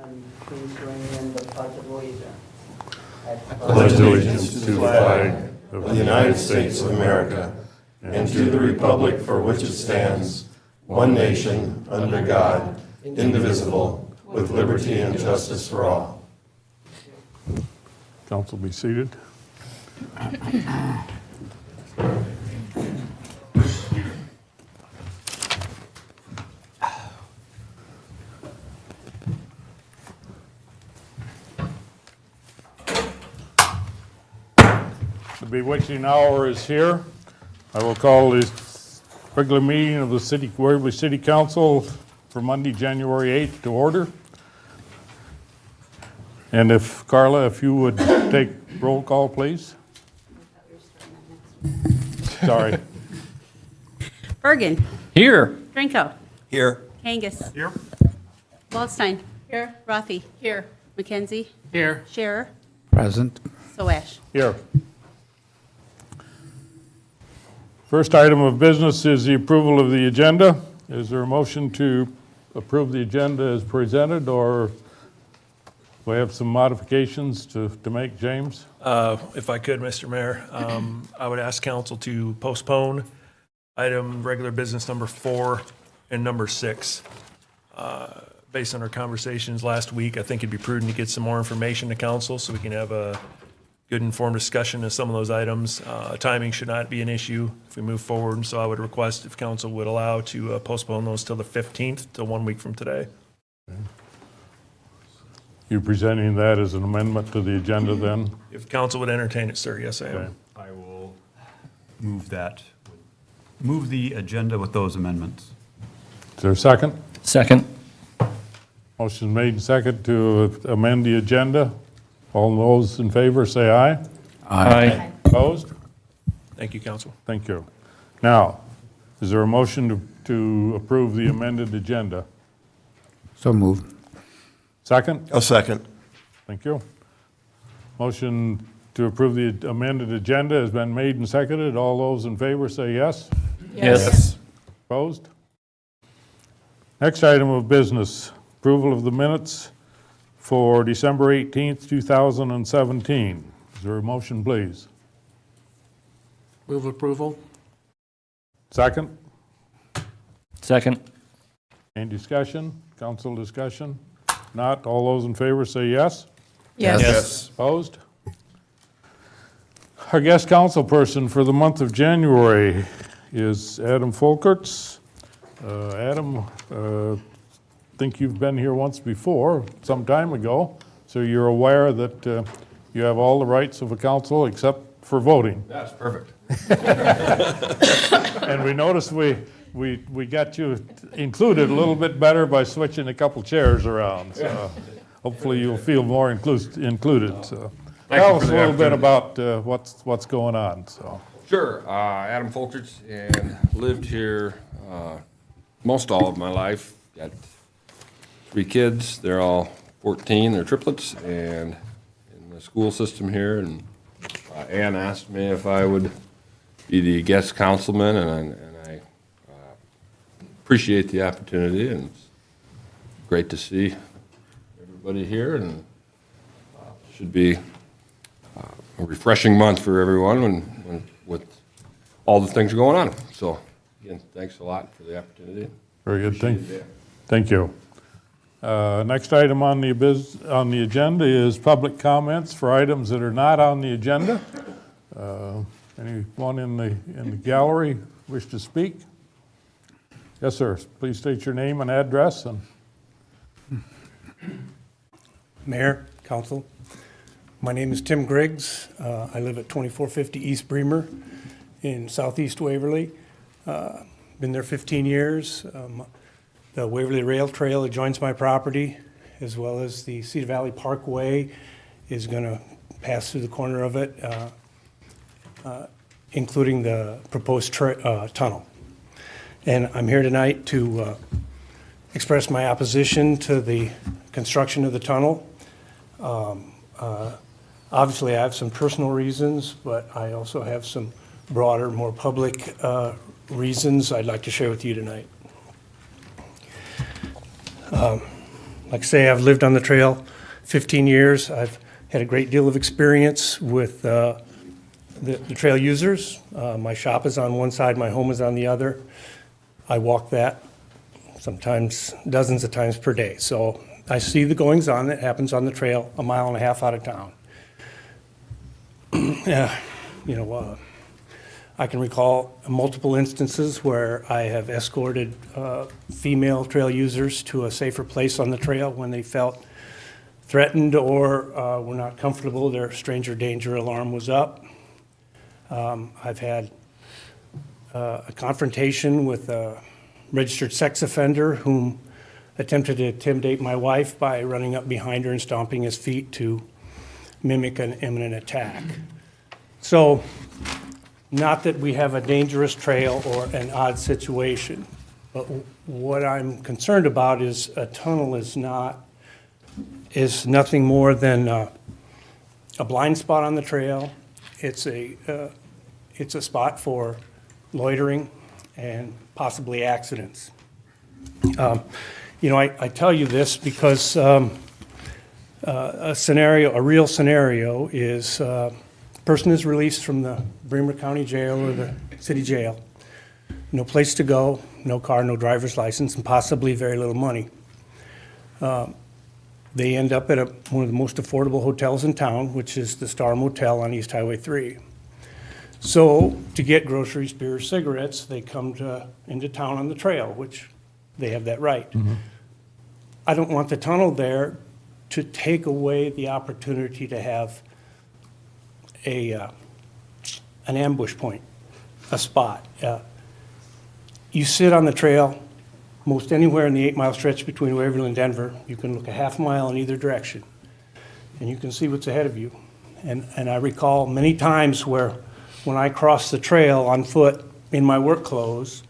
and please join me in the Pledge of Allegiance. Pledge allegiance to the flag of the United States of America and to the republic for which it stands, one nation, under God, indivisible, with liberty and justice for all. Council be seated. The bewitching hour is here. I will call the regular meeting of the Waverly City Council for Monday, January 8th to order. And if, Carla, if you would take roll call, please. Sorry. Bergen. Here. Drinko. Here. Kangas. Here. Waldstein. Here. Rothy. Here. McKenzie. Here. Scherer. Present. Soash. Here. First item of business is the approval of the agenda. Is there a motion to approve the agenda as presented, or we have some modifications to make, James? If I could, Mr. Mayor, I would ask council to postpone item regular business number 4 and number 6. Based on our conversations last week, I think it'd be prudent to get some more information to council so we can have a good informed discussion of some of those items. Timing should not be an issue if we move forward, and so I would request if council would allow to postpone those till the 15th, till 1 week from today. You presenting that as an amendment to the agenda then? If council would entertain it, sir, yes, I am. Okay. I will move that, move the agenda with those amendments. Is there a second? Second. Motion made and second to amend the agenda. All those in favor say aye. Aye. Opposed? Thank you, council. Thank you. Now, is there a motion to approve the amended agenda? So moved. Second? A second. Thank you. Motion to approve the amended agenda has been made and seconded. All those in favor say yes. Yes. Opposed? Next item of business, approval of the minutes for December 18th, 2017. Is there a motion, please? Move approval. Second? Second. Any discussion? Council discussion? Not. All those in favor say yes. Yes. Opposed? Our guest council person for the month of January is Adam Folkerts. Adam, think you've been here once before, some time ago, so you're aware that you have all the rights of a council except for voting. That's perfect. And we noticed we got you included a little bit better by switching a couple chairs around. So hopefully you'll feel more included. So tell us a little bit about what's going on. So Sure. Adam Folkerts, and lived here most all of my life. Got 3 kids. They're all 14. They're triplets, and in the school system here. And Ann asked me if I would be the guest councilman, and I appreciate the opportunity, and it's great to see everybody here, and should be a refreshing month for everyone when with all the things going on. So again, thanks a lot for the opportunity. very good. Appreciate it. Thank you. Next item on the agenda is public comments for items that are not on the agenda. Anyone in the gallery wish to speak? Yes, sir. Please state your name and address. And Mayor, Council, my name is Tim Griggs. I live at 2450 East Bremer in southeast Waverly. Been there 15 years. The Waverly Rail Trail adjoins my property, as well as the Cedar Valley Parkway is going to pass through the corner of it, including the proposed tunnel. And I'm here tonight to express my opposition to the construction of the tunnel. Obviously, I have some personal reasons, but I also have some broader, more public reasons I'd like to share with you tonight. Like I say, I've lived on the trail 15 years. I've had a great deal of experience with the trail users. My shop is on one side, my home is on the other. I walk that sometimes dozens of times per day. So I see the goings-on that happens on the trail a mile and a half out of town. I can recall multiple instances where I have escorted female trail users to a safer place on the trail when they felt threatened or were not comfortable. Their stranger danger alarm was up. I've had a confrontation with a registered sex offender whom attempted to intimidate my wife by running up behind her and stomping his feet to mimic an imminent attack. So, not that we have a dangerous trail or an odd situation, but what I'm concerned about is a tunnel is nothing more than a blind spot on the trail. It's a spot for loitering and possibly accidents. I tell you this because a real scenario is a person is released from the Bremer County Jail or the city jail, no place to go, no car, no driver's license, and possibly very little money. They end up at one of the most affordable hotels in town, which is the Star Motel on East Highway 3. So to get groceries, beer, cigarettes, they come into town on the trail, which they have that right. Mm-hmm. I don't want the tunnel there to take away the opportunity to have an ambush point, a spot. You sit on the trail most anywhere in the 8-mile stretch between Waverly and Denver. You can look a half mile in either direction, and you can see what's ahead of you. And I recall many times where when I cross the trail on foot in my work clothes,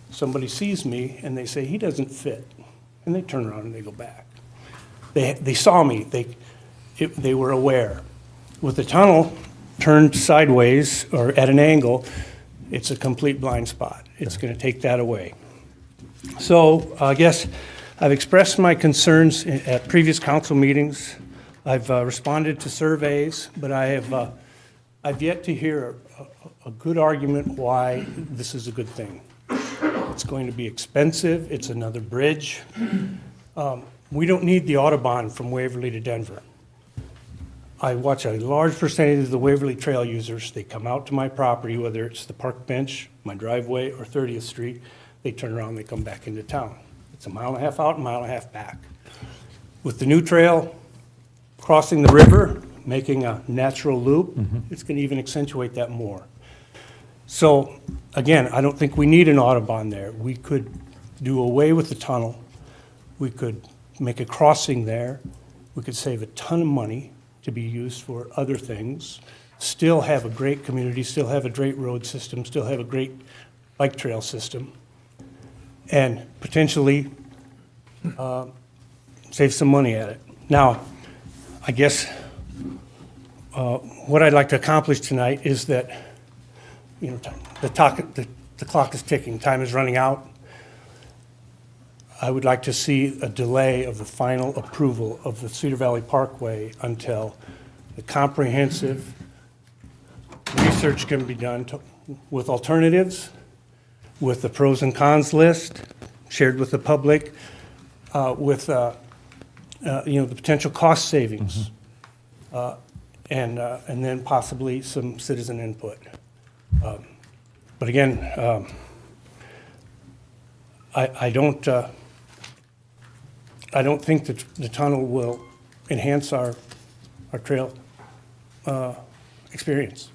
somebody sees me and they say, he doesn't fit. And they turn around and they go back. They saw me, they were aware. With the tunnel turned sideways or at an angle, it's a complete blind spot. It's going to take that away. So I guess I've expressed my concerns at previous council meetings. I've responded to surveys, but I've yet to hear a good argument why this is a good thing. It's going to be expensive. It's another bridge. We don't need the Autobahn from Waverly to Denver. I watch a large percentage of the Waverly Trail users. They come out to my property, whether it's the park bench, my driveway, or 30th Street. They turn around, they come back into town. It's a mile and a half out, a mile and a half back. With the new trail crossing the river, making a natural loop, it's going to even accentuate that more. So, again, I don't think we need an Autobahn there. We could do away with the tunnel. We could make a crossing there. We could save a ton of money to be used for other things, still have a great community, still have a great road system, still have a great bike trail system, and potentially save some money at it. Now, I guess what I'd like to accomplish tonight is that, the clock is ticking, time is running out. I would like to see a delay of the final approval of the Cedar Valley Parkway until the comprehensive research can be done with alternatives, with the pros and cons list, shared with the public, with the potential cost savings, and then possibly some citizen input. But again, I don't think that the tunnel will enhance our trail experience.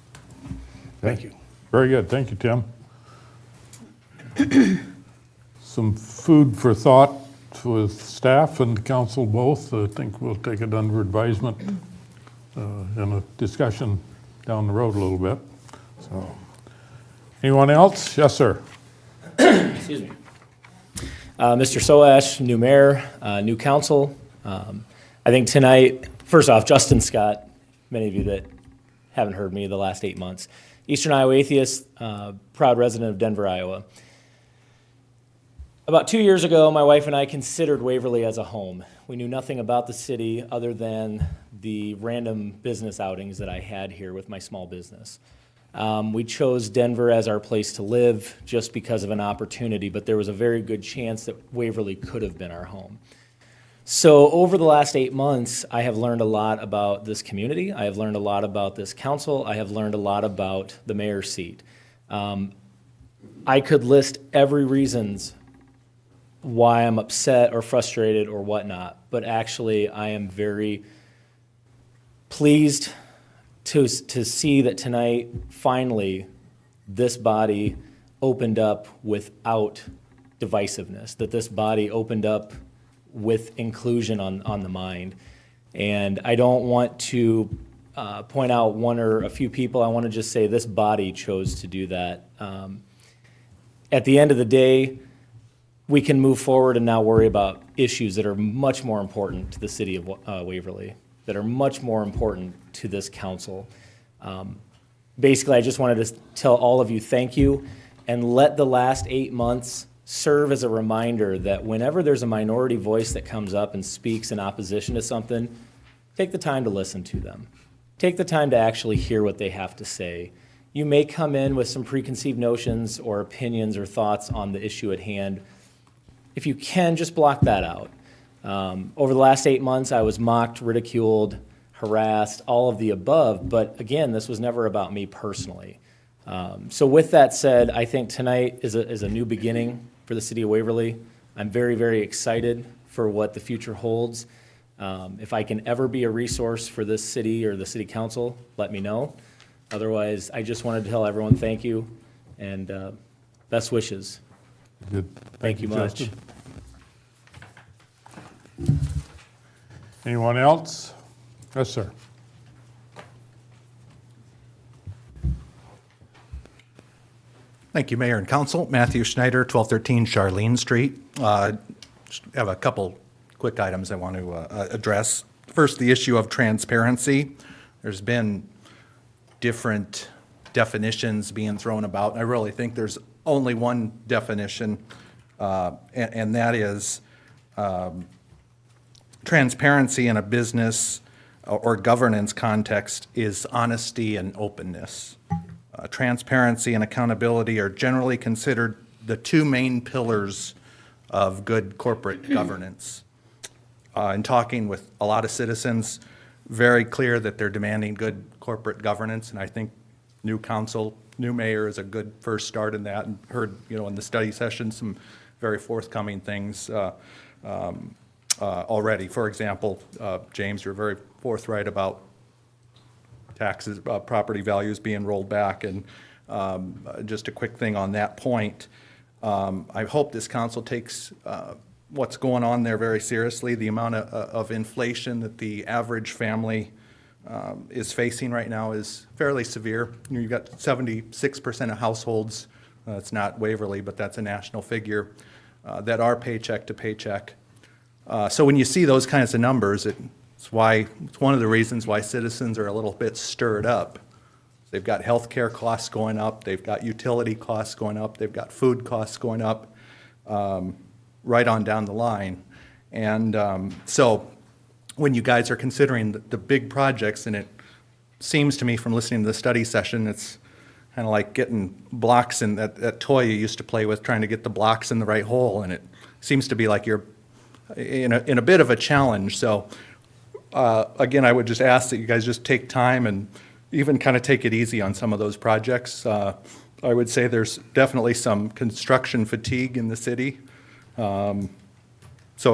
Thank you. Very good. Thank you, Tim. Some food for thought with staff and council both. I think we'll take it under advisement in a discussion down the road a little bit. So, anyone else? Yes, sir. Excuse me. Mr. Soash, new mayor, new council. I think tonight, first off, Justin Scott, many of you that haven't heard me the last 8 months, Eastern Iowa atheist, proud resident of Denver, Iowa. About 2 years ago, my wife and I considered Waverly as a home. We knew nothing about the city other than the random business outings that I had here with my small business. We chose Denver as our place to live just because of an opportunity, but there was a very good chance that Waverly could have been our home. So over the last 8 months, I have learned a lot about this community. I have learned a lot about this council. I have learned a lot about the mayor's seat. I could list every reasons why I'm upset or frustrated or whatnot, but actually I am very pleased to see that tonight, finally, this body opened up without divisiveness, that this body opened up with inclusion on the mind. And I don't want to point out one or a few people. I want to just say this body chose to do that. At the end of the day, we can move forward and now worry about issues that are much more important to the city of Waverly, that are much more important to this council. Basically, I just wanted to tell all of you thank you, and let the last 8 months serve as a reminder that whenever there's a minority voice that comes up and speaks in opposition to something, take the time to listen to them. Take the time to actually hear what they have to say. You may come in with some preconceived notions or opinions or thoughts on the issue at hand. If you can, just block that out. Over the last 8 months, I was mocked, ridiculed, harassed, all of the above, but again, this was never about me personally. So with that said, I think tonight is a new beginning for the city of Waverly. I'm very, very excited for what the future holds. If I can ever be a resource for this city or the city council, let me know. Otherwise, I just wanted to tell everyone thank you and best wishes. Good. Thank you much. Justin. Anyone else? Yes, sir. Thank you, Mayor and Council. Matthew Schneider, 1213 Charlene Street. Just have a couple quick items I want to address. First, the issue of transparency. There's been different definitions being thrown about. I really think there's only one definition, and that is transparency in a business or governance context is honesty and openness. Transparency and accountability are generally considered the two main pillars of good corporate governance. In talking with a lot of citizens, very clear that they're demanding good corporate governance, and I think new council, new mayor is a good first start in that, and heard, in the study session, some very forthcoming things already. For example, James, you're very forthright about taxes, property values being rolled back, and just a quick thing on that point. I hope this council takes what's going on there very seriously. The amount of inflation that the average family is facing right now is fairly severe. You've got 76% of households, it's not Waverly, but that's a national figure, that are paycheck to paycheck. So when you see those kinds of numbers, it's one of the reasons why citizens are a little bit stirred up. They've got healthcare costs going up, they've got utility costs going up, they've got food costs going up, right on down the line. And so when you guys are considering the big projects, and it seems to me from listening to the study session, it's kind of like getting blocks in that toy you used to play with, trying to get the blocks in the right hole, and it seems to be like you're in a bit of a challenge. So again, I would just ask that you guys just take time and even kind of take it easy on some of those projects. I would say there's definitely some construction fatigue in the city. So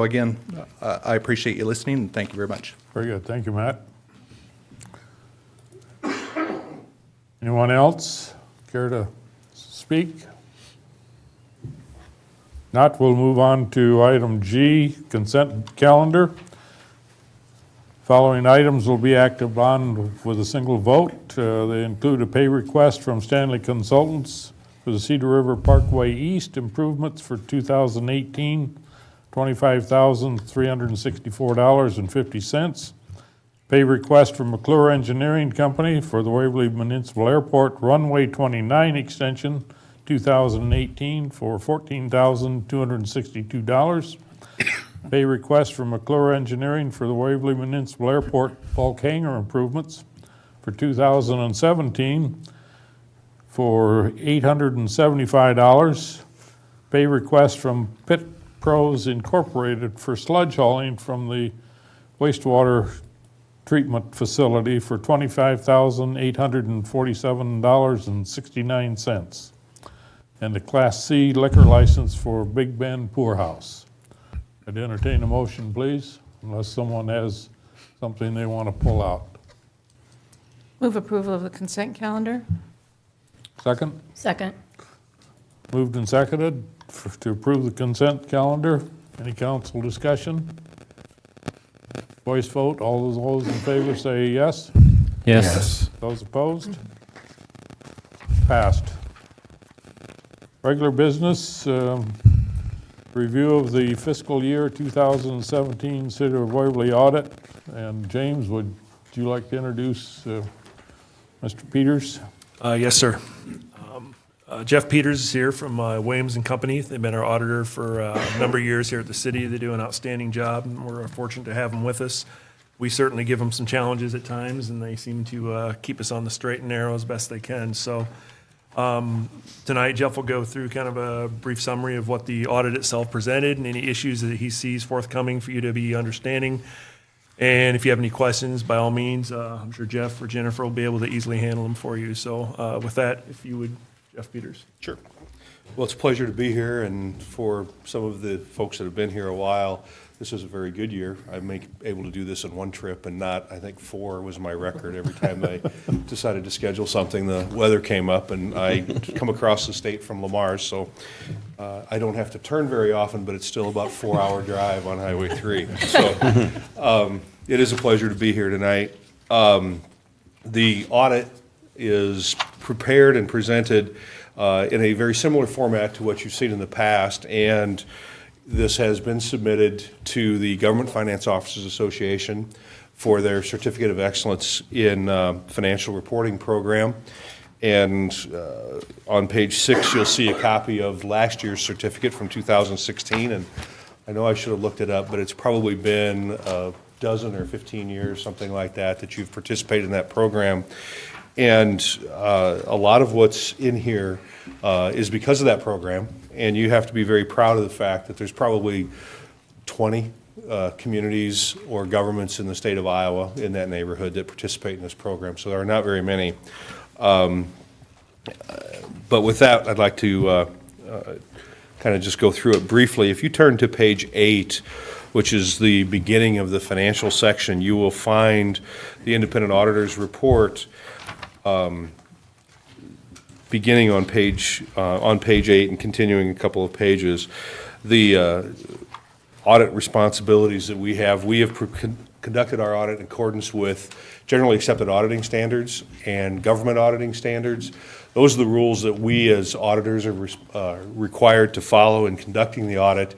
again, I appreciate you listening, and thank you very much. Very good. Thank you, Matt. Anyone else care to speak? Not, we'll move on to item G, consent calendar. Following items will be acted on with a single vote. They include a pay request from Stanley Consultants for the Cedar River Parkway East improvements for 2018, $25,364.50. Pay request from McClure Engineering Company for the Waverly Municipal Airport Runway 29 extension 2018 for $14,262. Pay request from McClure Engineering for the Waverly Municipal Airport bulk hangar improvements for 2017 for $875. Pay request from Pit Pros Incorporated for sludge hauling from the wastewater treatment facility for $25,847.69. And the Class C liquor license for Big Bend Poorhouse. I'd entertain a motion, please, unless someone has something they want to pull out. Move approval of the consent calendar? Second? Second. Moved and seconded to approve the consent calendar. Any council discussion? Voice vote. All those in favor say yes. Yes. Those opposed? Passed. Regular business, review of the fiscal year 2017 City of Waverly audit. And James, would you like to introduce Mr. Peters? Yes, sir. Jeff Peters is here from Williams and Company. They've been our auditor for a number of years here at the city. They do an outstanding job, and we're fortunate to have them with us. We certainly give them some challenges at times, and they seem to keep us on the straight and narrow as best they can. So tonight, Jeff will go through kind of a brief summary of what the audit itself presented and any issues that he sees forthcoming for you to be understanding. And if you have any questions, by all means, I'm sure Jeff or Jennifer will be able to easily handle them for you. So with that, if you would, Jeff Peters. Sure. Well, it's a pleasure to be here, and for some of the folks that have been here a while, this is a very good year. I'm able to do this in one trip and not, I think 4 was my record. Every time I decided to schedule something, the weather came up, and I come across the state from Lamar, so I don't have to turn very often, but it's still about 4-hour drive on Highway 3. So it is a pleasure to be here tonight. The audit is prepared and presented in a very similar format to what you've seen in the past, and this has been submitted to the Government Finance Officers Association for their Certificate of Excellence in Financial Reporting Program. And on page 6, you'll see a copy of last year's certificate from 2016, and I know I should have looked it up, but it's probably been a dozen or 15 years, something like that, that you've participated in that program. And a lot of what's in here is because of that program, and you have to be very proud of the fact that there's probably 20 communities or governments in the state of Iowa in that neighborhood that participate in this program, so there are not very many. But with that, I'd like to kind of just go through it briefly. If you turn to page 8, which is the beginning of the financial section, you will find the independent auditor's report beginning on page 8 and continuing a couple of pages. The audit responsibilities that we have conducted our audit in accordance with generally accepted auditing standards and government auditing standards. Those are the rules that we as auditors are required to follow in conducting the audit.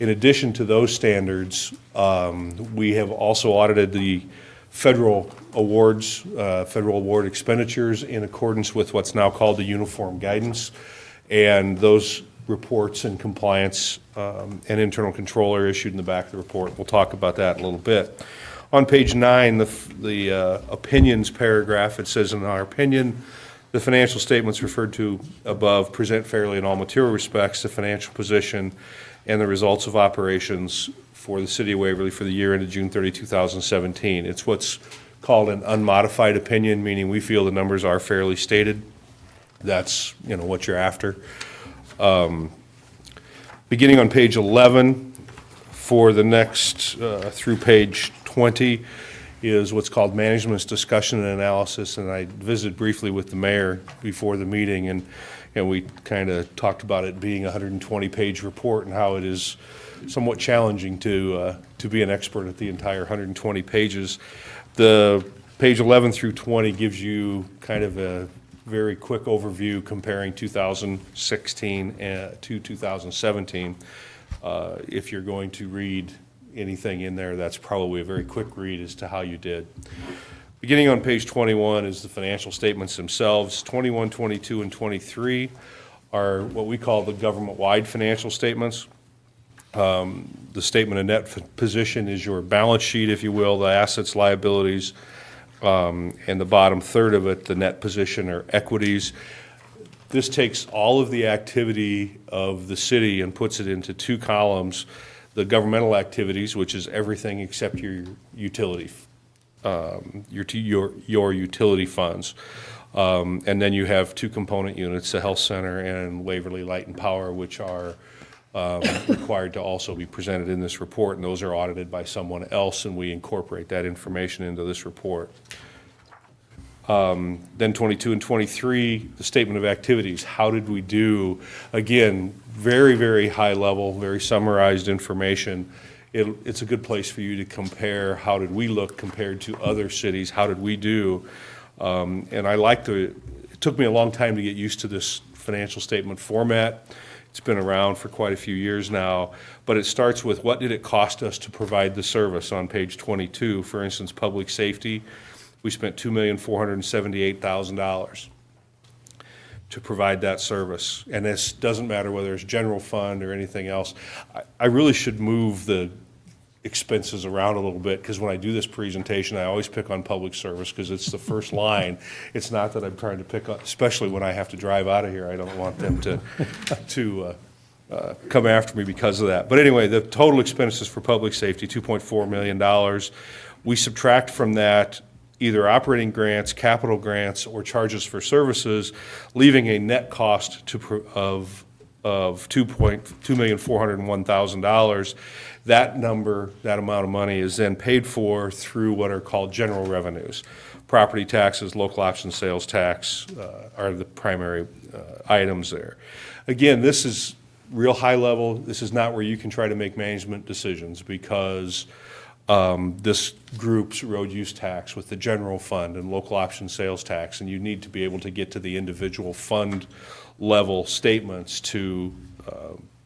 In addition to those standards, we have also audited the federal awards, federal award expenditures in accordance with what's now called the Uniform Guidance. And those reports and compliance and internal control are issued in the back of the report. We'll talk about that in a little bit. On page 9, the opinions paragraph, it says, in our opinion, the financial statements referred to above present fairly in all material respects the financial position and the results of operations for the City of Waverly for the year ended June 30, 2017. It's what's called an unmodified opinion, meaning we feel the numbers are fairly stated. That's, what you're after. Beginning on page 11, for the next through page 20, is what's called management's discussion and analysis. And I visited briefly with the mayor before the meeting, and we kind of talked about it being a 120-page report and how it is somewhat challenging to be an expert at the entire 120 pages. The page 11 through 20 gives you kind of a very quick overview comparing 2016 to 2017. If you're going to read anything in there, that's probably a very quick read as to how you did. Beginning on page 21 is the financial statements themselves. 21, 22, and 23 are what we call the government-wide financial statements. The statement of net position is your balance sheet, if you will, the assets, liabilities, and the bottom third of it, the net position or equities. This takes all of the activity of the city and puts it into two columns: the governmental activities, which is everything except your utility, your utility funds. And then you have two component units, the health center and Waverly Light and Power, which are required to also be presented in this report, and those are audited by someone else, and we incorporate that information into this report. Then 22 and 23, the statement of activities. How did we do? Again, very, very high level, very summarized information. It's a good place for you to compare how did we look compared to other cities, how did we do? And it took me a long time to get used to this financial statement format. It's been around for quite a few years now, but it starts with what did it cost us to provide the service on page 22. For instance, public safety, we spent $2,478,000 to provide that service. And this doesn't matter whether it's general fund or anything else. I really should move the expenses around a little bit, because when I do this presentation, I always pick on public service because it's the first line. It's not that I'm trying to pick on, especially when I have to drive out of here. I don't want them to come after me because of that. But anyway, the total expenses for public safety, $2.4 million. We subtract from that either operating grants, capital grants, or charges for services, leaving a net cost of $2,401,000. That number, that amount of money, is then paid for through what are called general revenues. Property taxes, local option sales tax are the primary items there. Again, this is real high level. This is not where you can try to make management decisions, because this groups road use tax with the general fund and local option sales tax, and you need to be able to get to the individual fund level statements to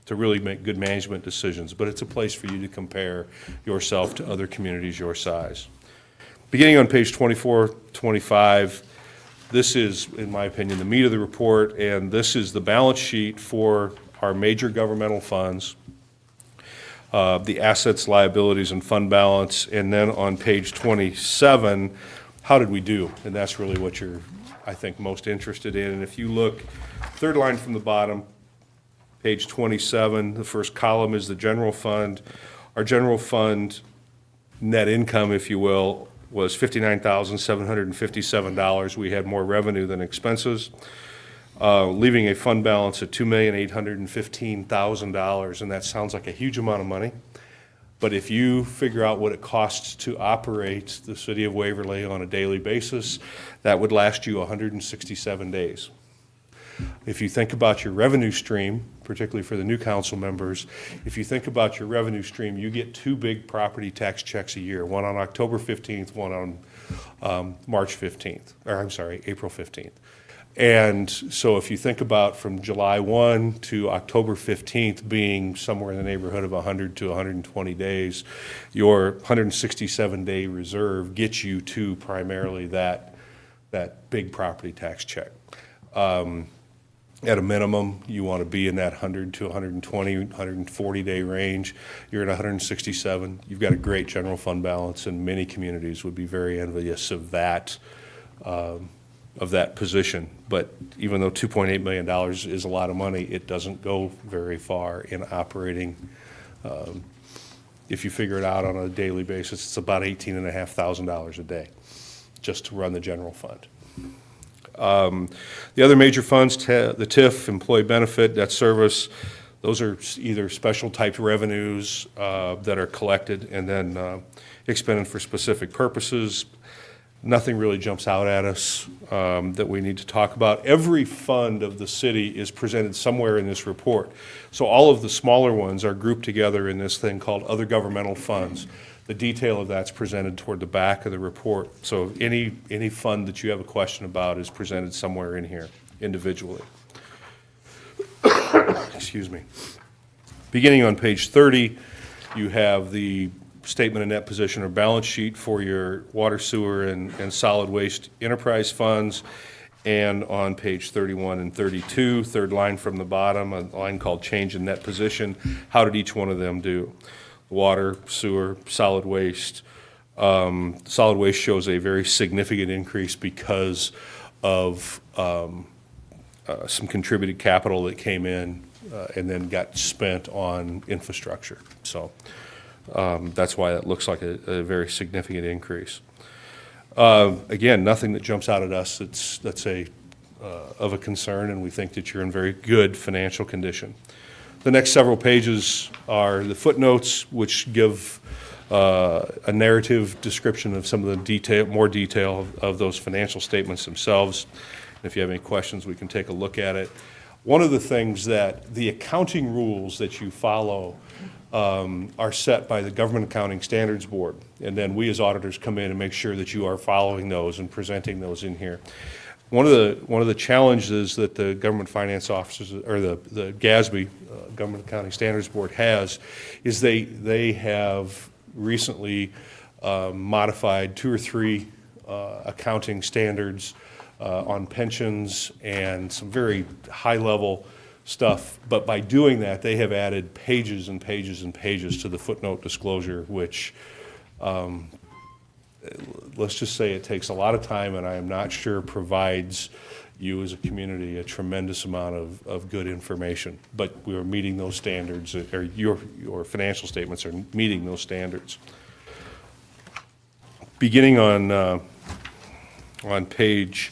really make good management decisions. But it's a place for you to compare yourself to other communities your size. Beginning on page 24, 25, this is, in my opinion, the meat of the report, and this is the balance sheet for our major governmental funds, the assets, liabilities, and fund balance. And then on page 27, how did we do? And that's really what you're, I think, most interested in. And if you look, third line from the bottom, page 27, the first column is the general fund. Our general fund net income, if you will, was $59,757. We had more revenue than expenses, leaving a fund balance of $2,815,000, and that sounds like a huge amount of money. But if you figure out what it costs to operate the city of Waverly on a daily basis, that would last you 167 days. If you think about your revenue stream, particularly for the new council members, if you think about your revenue stream, you get two big property tax checks a year, one on October 15th, one on April 15th. And so if you think about from July 1 to October 15th being somewhere in the neighborhood of 100 to 120 days, your 167-day reserve gets you to primarily that big property tax check. At a minimum, you want to be in that 100 to 120, 140-day range. You're at 167. You've got a great general fund balance, and many communities would be very envious of that position. But even though $2.8 million is a lot of money, it doesn't go very far in operating. If you figure it out on a daily basis, it's about $18,500 a day just to run the general fund. The other major funds, the TIF, employee benefit, debt service, those are either special type revenues that are collected and then expended for specific purposes. Nothing really jumps out at us that we need to talk about. Every fund of the city is presented somewhere in this report. So all of the smaller ones are grouped together in this thing called other governmental funds. The detail of that's presented toward the back of the report. So any fund that you have a question about is presented somewhere in here individually. Excuse me. Beginning on page 30, you have the statement of net position or balance sheet for your water, sewer, and solid waste enterprise funds. And on page 31 and 32, third line from the bottom, a line called change in net position. How did each one of them do? Water, sewer, solid waste. Solid waste shows a very significant increase because of some contributed capital that came in and then got spent on infrastructure. So that's why it looks like a very significant increase. Again, nothing that jumps out at us that's of a concern, and we think that you're in very good financial condition. The next several pages are the footnotes, which give a narrative description of some of the more detail of those financial statements themselves. If you have any questions, we can take a look at it. One of the things that the accounting rules that you follow are set by the Government Accounting Standards Board, and then we as auditors come in and make sure that you are following those and presenting those in here. One of the challenges that the government finance officers, or the GASB, Government Accounting Standards Board, has is they have recently modified 2 or 3 accounting standards on pensions and some very high-level stuff. But by doing that, they have added pages and pages and pages to the footnote disclosure, which let's just say it takes a lot of time, and I am not sure provides you as a community a tremendous amount of good information. But we are meeting those standards, or your financial statements are meeting those standards. Beginning on page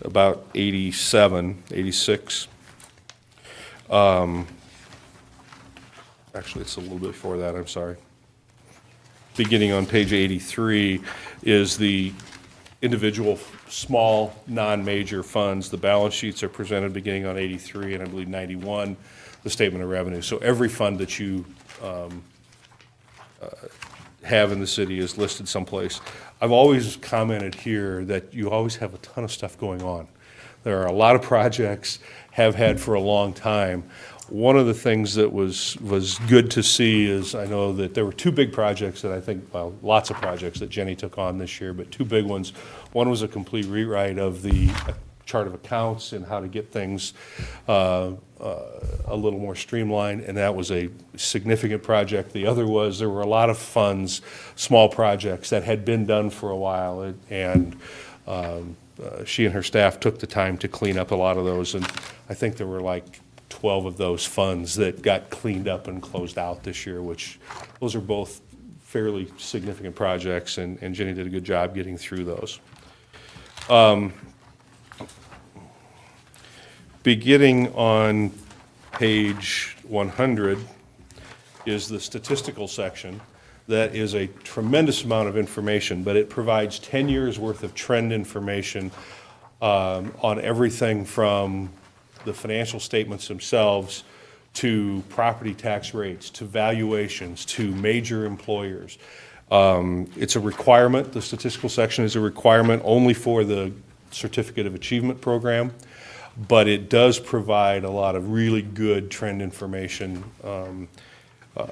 about 87, 86, actually it's a little bit before that, I'm sorry. Beginning on page 83 is the individual small non-major funds. The balance sheets are presented beginning on 83 and I believe 91, the statement of revenue. So every fund that you have in the city is listed someplace. I've always commented here that you always have a ton of stuff going on. There are a lot of projects, have had for a long time. One of the things that was good to see is, I know that there were 2 big projects that I think, well, lots of projects that Jenny took on this year, but 2 big ones. One was a complete rewrite of the chart of accounts and how to get things a little more streamlined, and that was a significant project. The other was there were a lot of funds, small projects that had been done for a while, and she and her staff took the time to clean up a lot of those, and I think there were like 12 of those funds that got cleaned up and closed out this year, which those are both fairly significant projects, and Jenny did a good job getting through those. Beginning on page 100 is the statistical section. That is a tremendous amount of information, but it provides 10 years worth of trend information on everything from the financial statements themselves to property tax rates, to valuations, to major employers. It's a requirement, the statistical section is a requirement only for the Certificate of Achievement program, but it does provide a lot of really good trend information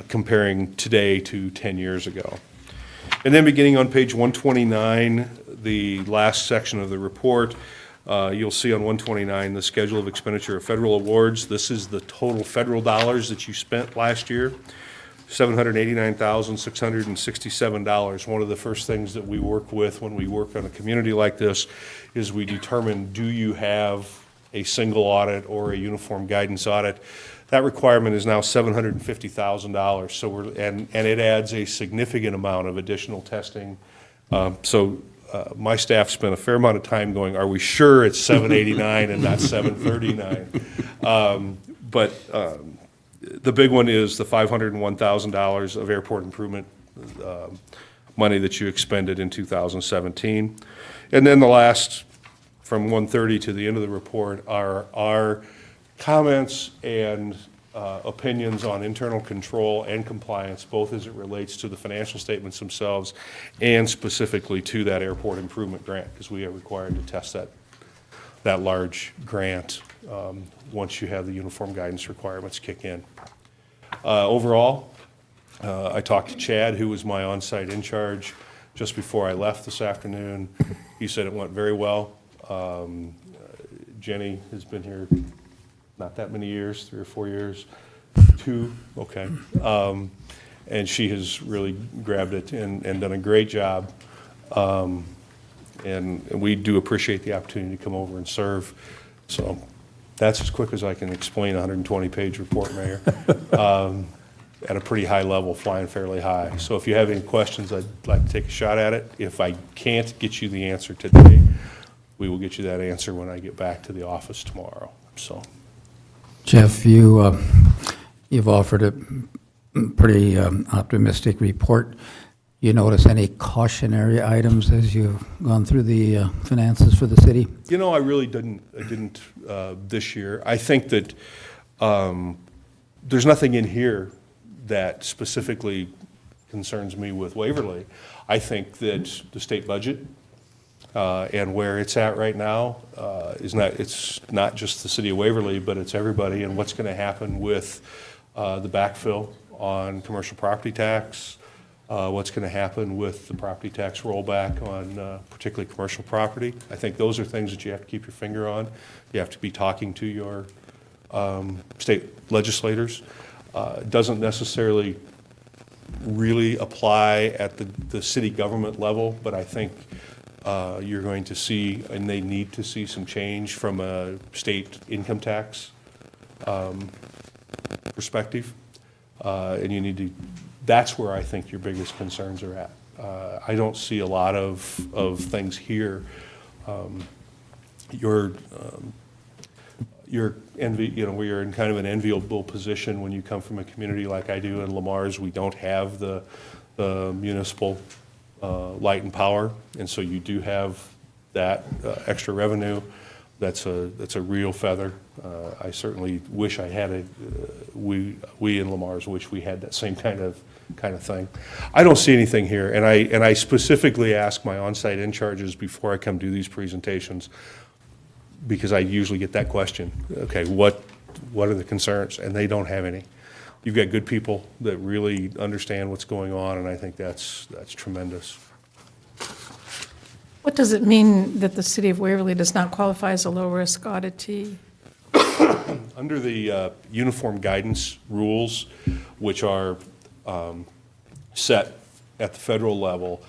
comparing today to 10 years ago. And then beginning on page 129, the last section of the report, you'll see on 129 the schedule of expenditure of federal awards. This is the total federal dollars that you spent last year, $789,667. One of the first things that we work with when we work on a community like this is we determine, do you have a single audit or a uniform guidance audit? That requirement is now $750,000. So and it adds a significant amount of additional testing. My staff spent a fair amount of time going, are we sure it's 789 and not 739? But the big one is the $501,000 of airport improvement money that you expended in 2017. And then the last, from 130 to the end of the report, are our comments and opinions on internal control and compliance, both as it relates to the financial statements themselves and specifically to that airport improvement grant, because we are required to test that large grant once you have the uniform guidance requirements kick in. Overall, I talked to Chad, who was my on-site in charge, just before I left this afternoon. He said it went very well. Jenny has been here not that many years, 3 or 4 years, 2, okay. And she has really grabbed it and done a great job. And we do appreciate the opportunity to come over and serve. So that's as quick as I can explain a 120-page report, Mayor. At a pretty high level, flying fairly high. So if you have any questions, I'd like to take a shot at it. If I can't get you the answer today, we will get you that answer when I get back to the office tomorrow. So, Jeff, you've offered a pretty optimistic report. You notice any cautionary items as you've gone through the finances for the city? you know, I really didn't this year. I think that there's nothing in here that specifically concerns me with Waverly. I think that the state budget and where it's at right now it's not just the city of Waverly, but it's everybody, and what's going to happen with the backfill on commercial property tax, what's going to happen with the property tax rollback on particularly commercial property. I think those are things that you have to keep your finger on. You have to be talking to your state legislators. It doesn't necessarily really apply at the city government level, but I think you're going to see, and they need to see, some change from a state income tax perspective. And you need to, that's where I think your biggest concerns are at. I don't see a lot of things here. You're we are in kind of an enviable position when you come from a community like I do in Lamar's. We don't have the municipal light and power, and so you do have that extra revenue. That's a real feather. I certainly wish I had we in Lamar's wish we had that same kind of thing. I don't see anything here, and I specifically ask my on-site in-charges before I come do these presentations, because I usually get that question. Okay, what are the concerns? And they don't have any. You've got good people that really understand what's going on, and I think that's tremendous. What does it mean that the city of Waverly does not qualify as a low-risk oddity? Under the uniform guidance rules, which are set at the federal level,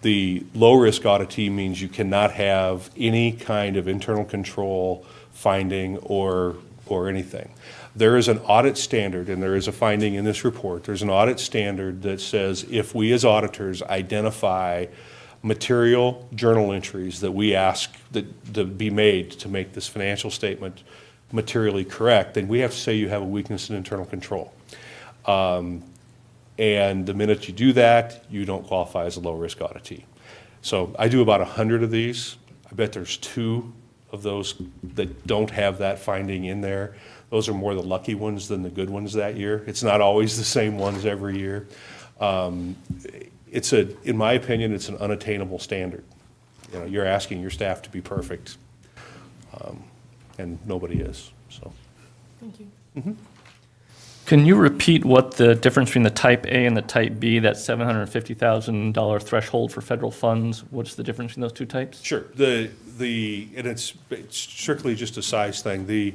the low-risk oddity means you cannot have any kind of internal control finding or anything. There is an audit standard, and there is a finding in this report. There's an audit standard that says if we as auditors identify material journal entries that we ask that to be made to make this financial statement materially correct, then we have to say you have a weakness in internal control. And the minute you do that, you don't qualify as a low-risk oddity. So I do about 100 of these. I bet there's 2 of those that don't have that finding in there. Those are more the lucky ones than the good ones that year. It's not always the same ones every year. In my opinion, it's an unattainable standard. You know, you're asking your staff to be perfect, and nobody is. So. Thank you. Mm-hmm. Can you repeat what the difference between the Type A and the Type B, that $750,000 threshold for federal funds, what's the difference between those 2 types? Sure. And it's strictly just a size thing. The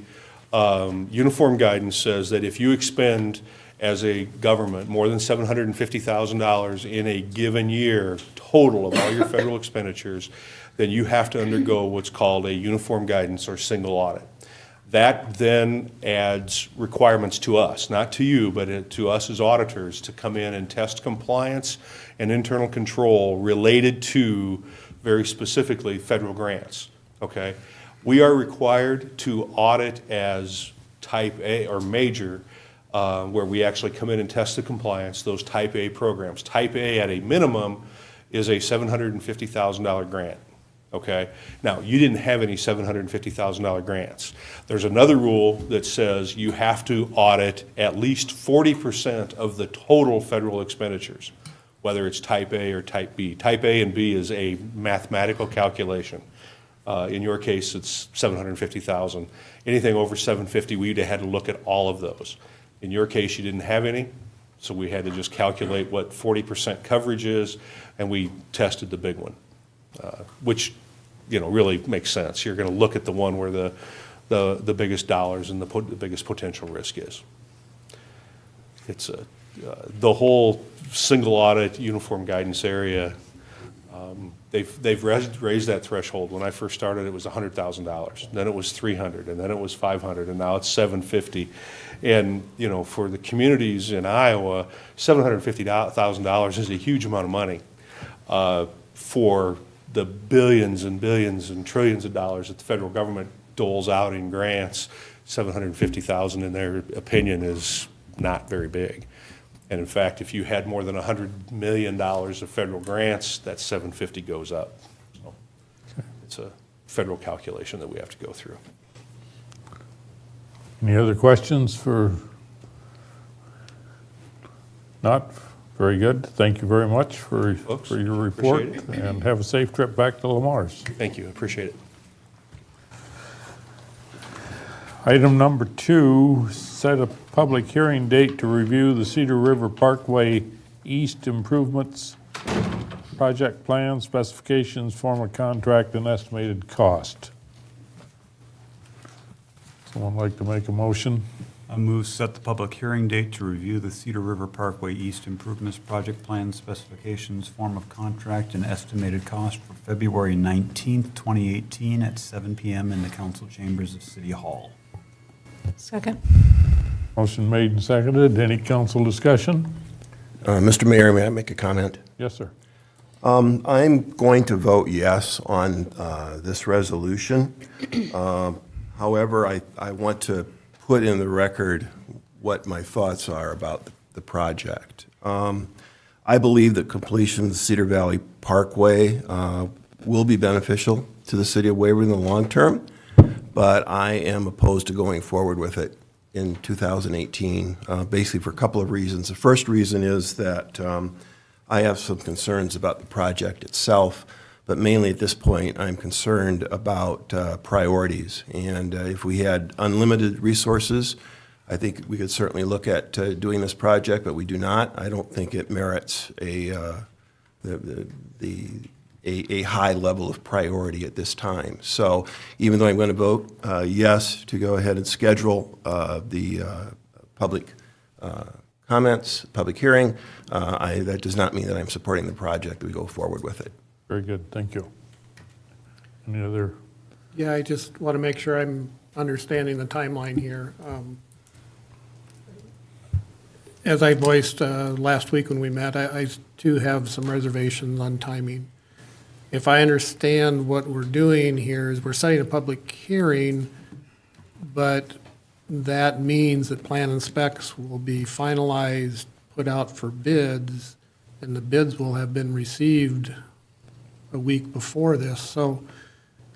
uniform guidance says that if you expend as a government more than $750,000 in a given year total of all your federal expenditures, then you have to undergo what's called a uniform guidance or single audit. That then adds requirements to us, not to you, but to us as auditors, to come in and test compliance and internal control related to, very specifically, federal grants, okay? We are required to audit as Type A or major, where we actually come in and test the compliance, those Type A programs. Type A at a minimum is a $750,000 grant. Okay. Now, you didn't have any $750,000 grants. There's another rule that says you have to audit at least 40% of the total federal expenditures, whether it's Type A or Type B. Type A and B is a mathematical calculation. In your case, it's $750,000. Anything over $750,000, we'd have had to look at all of those. In your case, you didn't have any, so we had to just calculate what 40% coverage is, and we tested the big one. Which really make sense. You're going to look at the one where the biggest dollars and the biggest potential risk is. It's the whole single audit uniform guidance area. They've raised that threshold. When I first started, it was $100,000. Then it was $300,000, and then it was $500,000, and now it's $750,000. And for the communities in Iowa, $750,000 is a huge amount of money for the billions and billions and trillions of dollars that the federal government doles out in grants. $750,000, in their opinion, is not very big. And in fact, if you had more than $100 million of federal grants, that $750,000 goes up. So it's a federal calculation that we have to go through. Any other questions for? Not? Very good. Thank you very much for your report. And have a safe trip back to Lamar's. Thank you. I appreciate it. Item number 2, set a public hearing date to review the Cedar River Parkway East improvements, project plan, specifications, form of contract, and estimated cost. Someone like to make a motion? I move set the public hearing date to review the Cedar River Parkway East improvements project plan, specifications, form of contract, and estimated cost for February 19th, 2018 at 7 p.m. in the council chambers of City Hall. Second. Motion made and seconded. Any council discussion? Mr. Mayor, may I make a comment? Yes, sir. I'm going to vote yes on this resolution. However, I want to put in the record what my thoughts are about the project. I believe that completion of the Cedar Valley Parkway will be beneficial to the city of Waverly in the long term, but I am opposed to going forward with it in 2018, basically for a couple of reasons. The first reason is that I have some concerns about the project itself, but mainly at this point, I'm concerned about priorities. And if we had unlimited resources, I think we could certainly look at doing this project, but we do not. I don't think it merits a high level of priority at this time. So even though I'm going to vote yes to go ahead and schedule the public comments, public hearing, that does not mean that I'm supporting the project. We go forward with it. Very good. Thank you. Any other? Yeah, I just want to make sure I'm understanding the timeline here. As I voiced last week when we met, I too have some reservations on timing. If I understand what we're doing here is we're setting a public hearing, but that means that plan and specs will be finalized, put out for bids, and the bids will have been received a week before this. So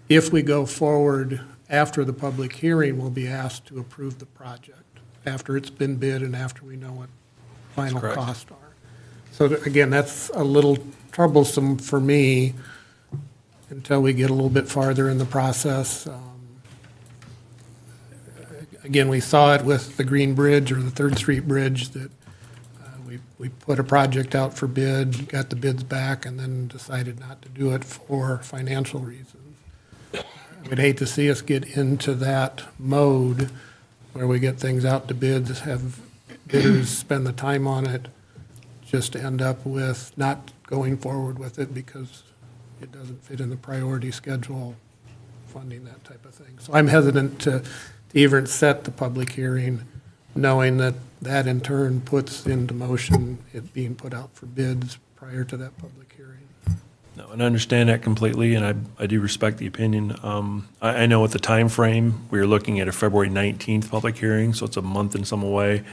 if we go forward after the public hearing, we'll be asked to approve the project after it's been bid and after we know what final costs are. So again, that's a little troublesome for me until we get a little bit farther in the process. Again, we saw it with the Green Bridge or the 3rd Street Bridge that we put a project out for bid, got the bids back, and then decided not to do it for financial reasons. I would hate to see us get into that mode where we get things out to bids, have bidders spend the time on it, just to end up with not going forward with it because it doesn't fit in the priority schedule, funding, that type of thing. So I'm hesitant to even set the public hearing, knowing that that in turn puts into motion it being put out for bids prior to that public hearing. No, and I understand that completely, and I do respect the opinion. I know with the time frame, we're looking at a February 19th public hearing, so it's a month and some away.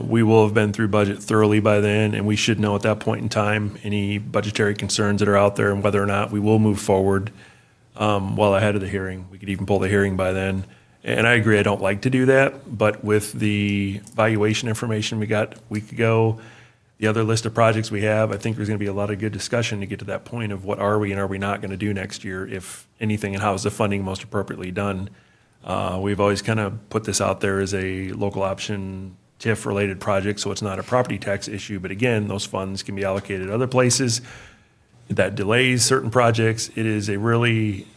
We will have been through budget thoroughly by then, and we should know at that point in time any budgetary concerns that are out there and whether or not we will move forward well ahead of the hearing. We could even pull the hearing by then. And I agree, I don't like to do that, but with the valuation information we got a week ago, the other list of projects we have, I think there's going to be a lot of good discussion to get to that point of what are we and are we not going to do next year, if anything, and how is the funding most appropriately done. We've always kind of put this out there as a local option TIF-related project, so it's not a property tax issue, but again, those funds can be allocated other places. that delays certain projects. It is a really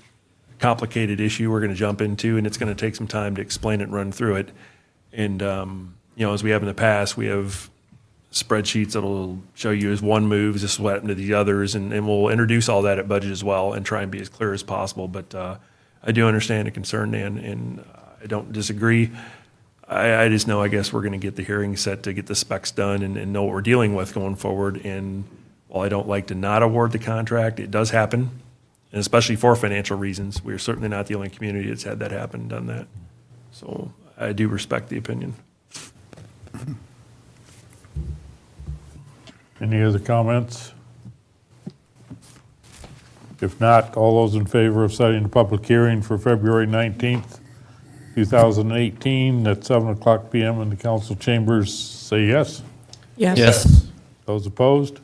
complicated issue we're going to jump into, and it's going to take some time to explain it and run through it. And, as we have in the past, we have spreadsheets that'll show you as one moves, this is what happened to the others, and we'll introduce all that at budget as well and try and be as clear as possible. But I do understand the concern, Dan, and I don't disagree. I just know, I guess, we're going to get the hearing set to get the specs done and know what we're dealing with going forward. And while I don't like to not award the contract, it does happen, and especially for financial reasons. We're certainly not the only community that's had that happen and done that. So I do respect the opinion. Any other comments? If not, all those in favor of setting the public hearing for February 19th, 2018 at 7 o'clock PM in the council chambers, say yes. Yes. Yes. Those opposed?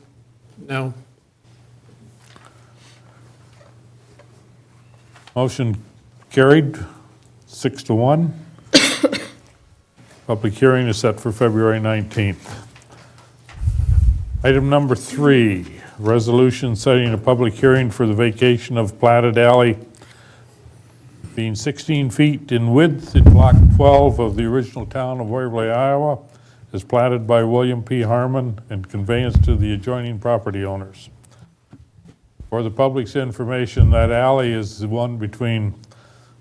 No. Motion carried, 6-1. Public hearing is set for February 19th. Item number 3, resolution setting a public hearing for the vacation of platted alley being 16 feet in width in Block 12 of the original town of Waverly, Iowa, is platted by William P. Harmon and conveyance to the adjoining property owners. For the public's information, that alley is the one between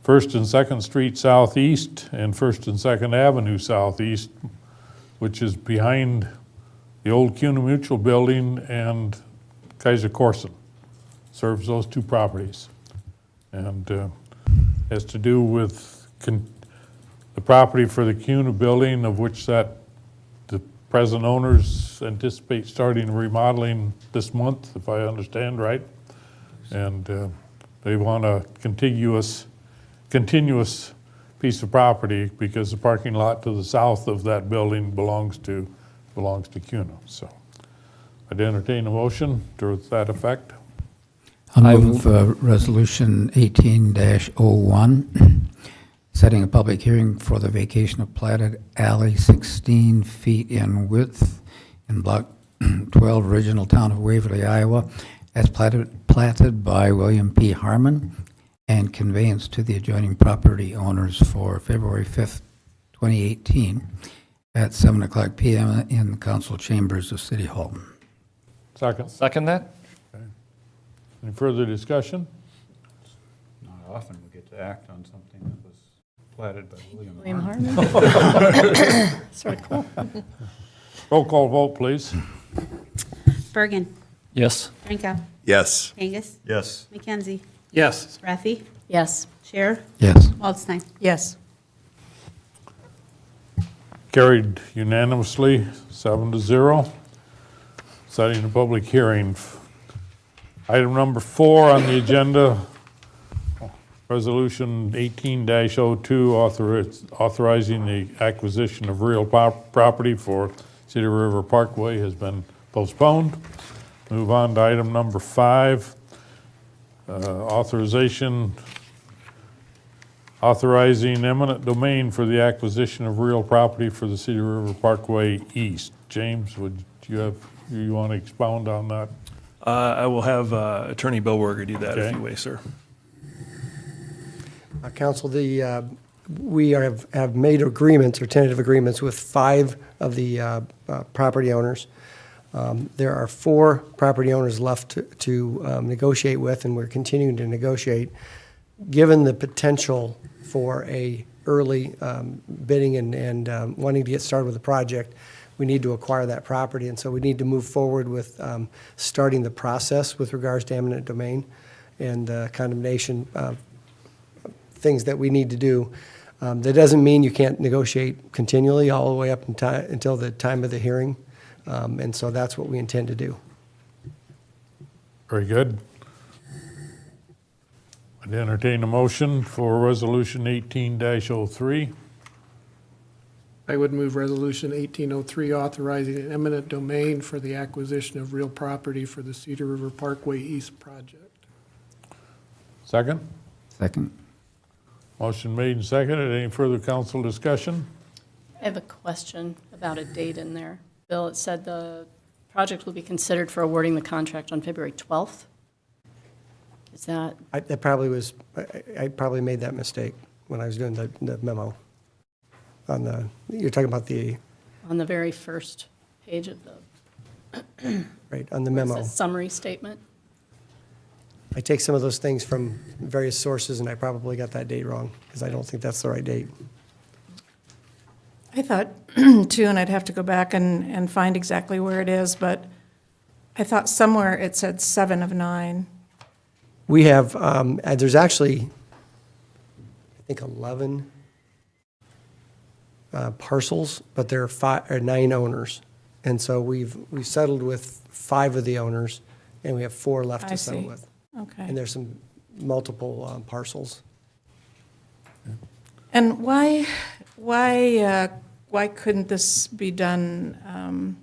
1st and 2nd Street Southeast and 1st and 2nd Avenue Southeast, which is behind the old CUNA Mutual Building and Kaiser Corson. Serves those two properties. And has to do with the property for the CUNA building, of which the present owners anticipate starting remodeling this month, if I understand right. And they want a continuous piece of property because the parking lot to the south of that building belongs to CUNA. So I'd entertain a motion to that effect. I'll move Resolution 18-01, setting a public hearing for the vacation of platted alley 16 feet in width in Block 12, original town of Waverly, Iowa, as platted by William P. Harmon and conveyance to the adjoining property owners for February 5th, 2018 at 7 o'clock PM in the council chambers of City Hall. Second. Second that? Any further discussion? Not often we get to act on something that was platted by William Harmon. Sort of cool. Roll call vote, please. Bergen. Yes. Drinkow. Yes. Angus. Yes. McKenzie. Yes. Rafi. Yes. Scher. Yes. Waldstein. Yes. Carried unanimously, 7-0. Setting a public hearing. Item number 4 on the agenda, Resolution 18-02, authorizing the acquisition of real property for Cedar River Parkway, has been postponed. Move on to item number 5, authorizing eminent domain for the acquisition of real property for the Cedar River Parkway East. James, you want to expound on that? I will have Attorney Billberger do that if Okay. you wish, sir. Council, we have made agreements or tentative agreements with 5 of the property owners. There are 4 property owners left to negotiate with, and we're continuing to negotiate. Given the potential for a early bidding and wanting to get started with the project, we need to acquire that property, and so we need to move forward with starting the process with regards to eminent domain and condemnation things that we need to do. That doesn't mean you can't negotiate continually all the way up until the time of the hearing, and so that's what we intend to do. Very good. I'd entertain a motion for Resolution 18-03. I would move Resolution 1803, authorizing an eminent domain for the acquisition of real property for the Cedar River Parkway East project. Second? Second. Motion made and seconded. Any further council discussion? I have a question about a date in there. Bill, it said the project will be considered for awarding the contract on February 12th. Is that, That probably was, I probably made that mistake when I was doing the memo. You're talking about on the very first page of the right, on the where it memo. says summary statement? I take some of those things from various sources, and I probably got that date wrong, because I don't think that's the right date. I thought too, and I'd have to go back and find exactly where it is, but I thought somewhere it said 7 of 9. We have, there's actually, I think, 11 parcels, but there are 9 owners. And so we've settled with 5 of the owners, and we have 4 left I to settle see. with. Okay. And there's some multiple parcels. And why couldn't this be done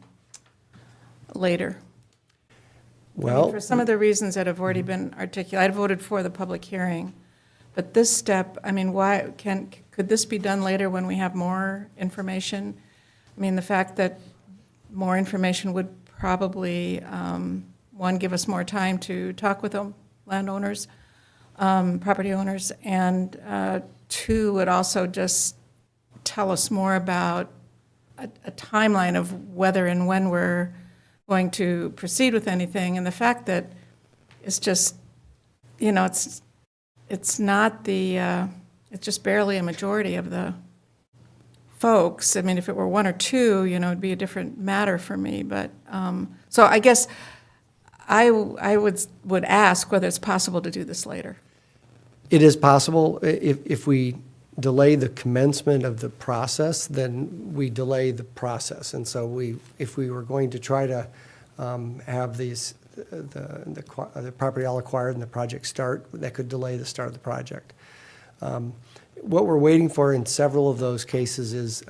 later? I mean, Well, for some of the reasons that have already been articulated, I voted for the public hearing. But this step, I mean, could this be done later when we have more information? I mean, the fact that more information would probably, one, give us more time to talk with the landowners, property owners, and 2, would also just tell us more about a timeline of whether and when we're going to proceed with anything. And the fact that it's just, it's not it's just barely a majority of the folks. I mean, if it were 1 or 2, it'd be a different matter for me. But, so I guess I would ask whether it's possible to do this later. it is possible. If we delay the commencement of the process, then we delay the process. And so if we were going to try to have the property all acquired and the project start, that could delay the start of the project. What we're waiting for in several of those cases is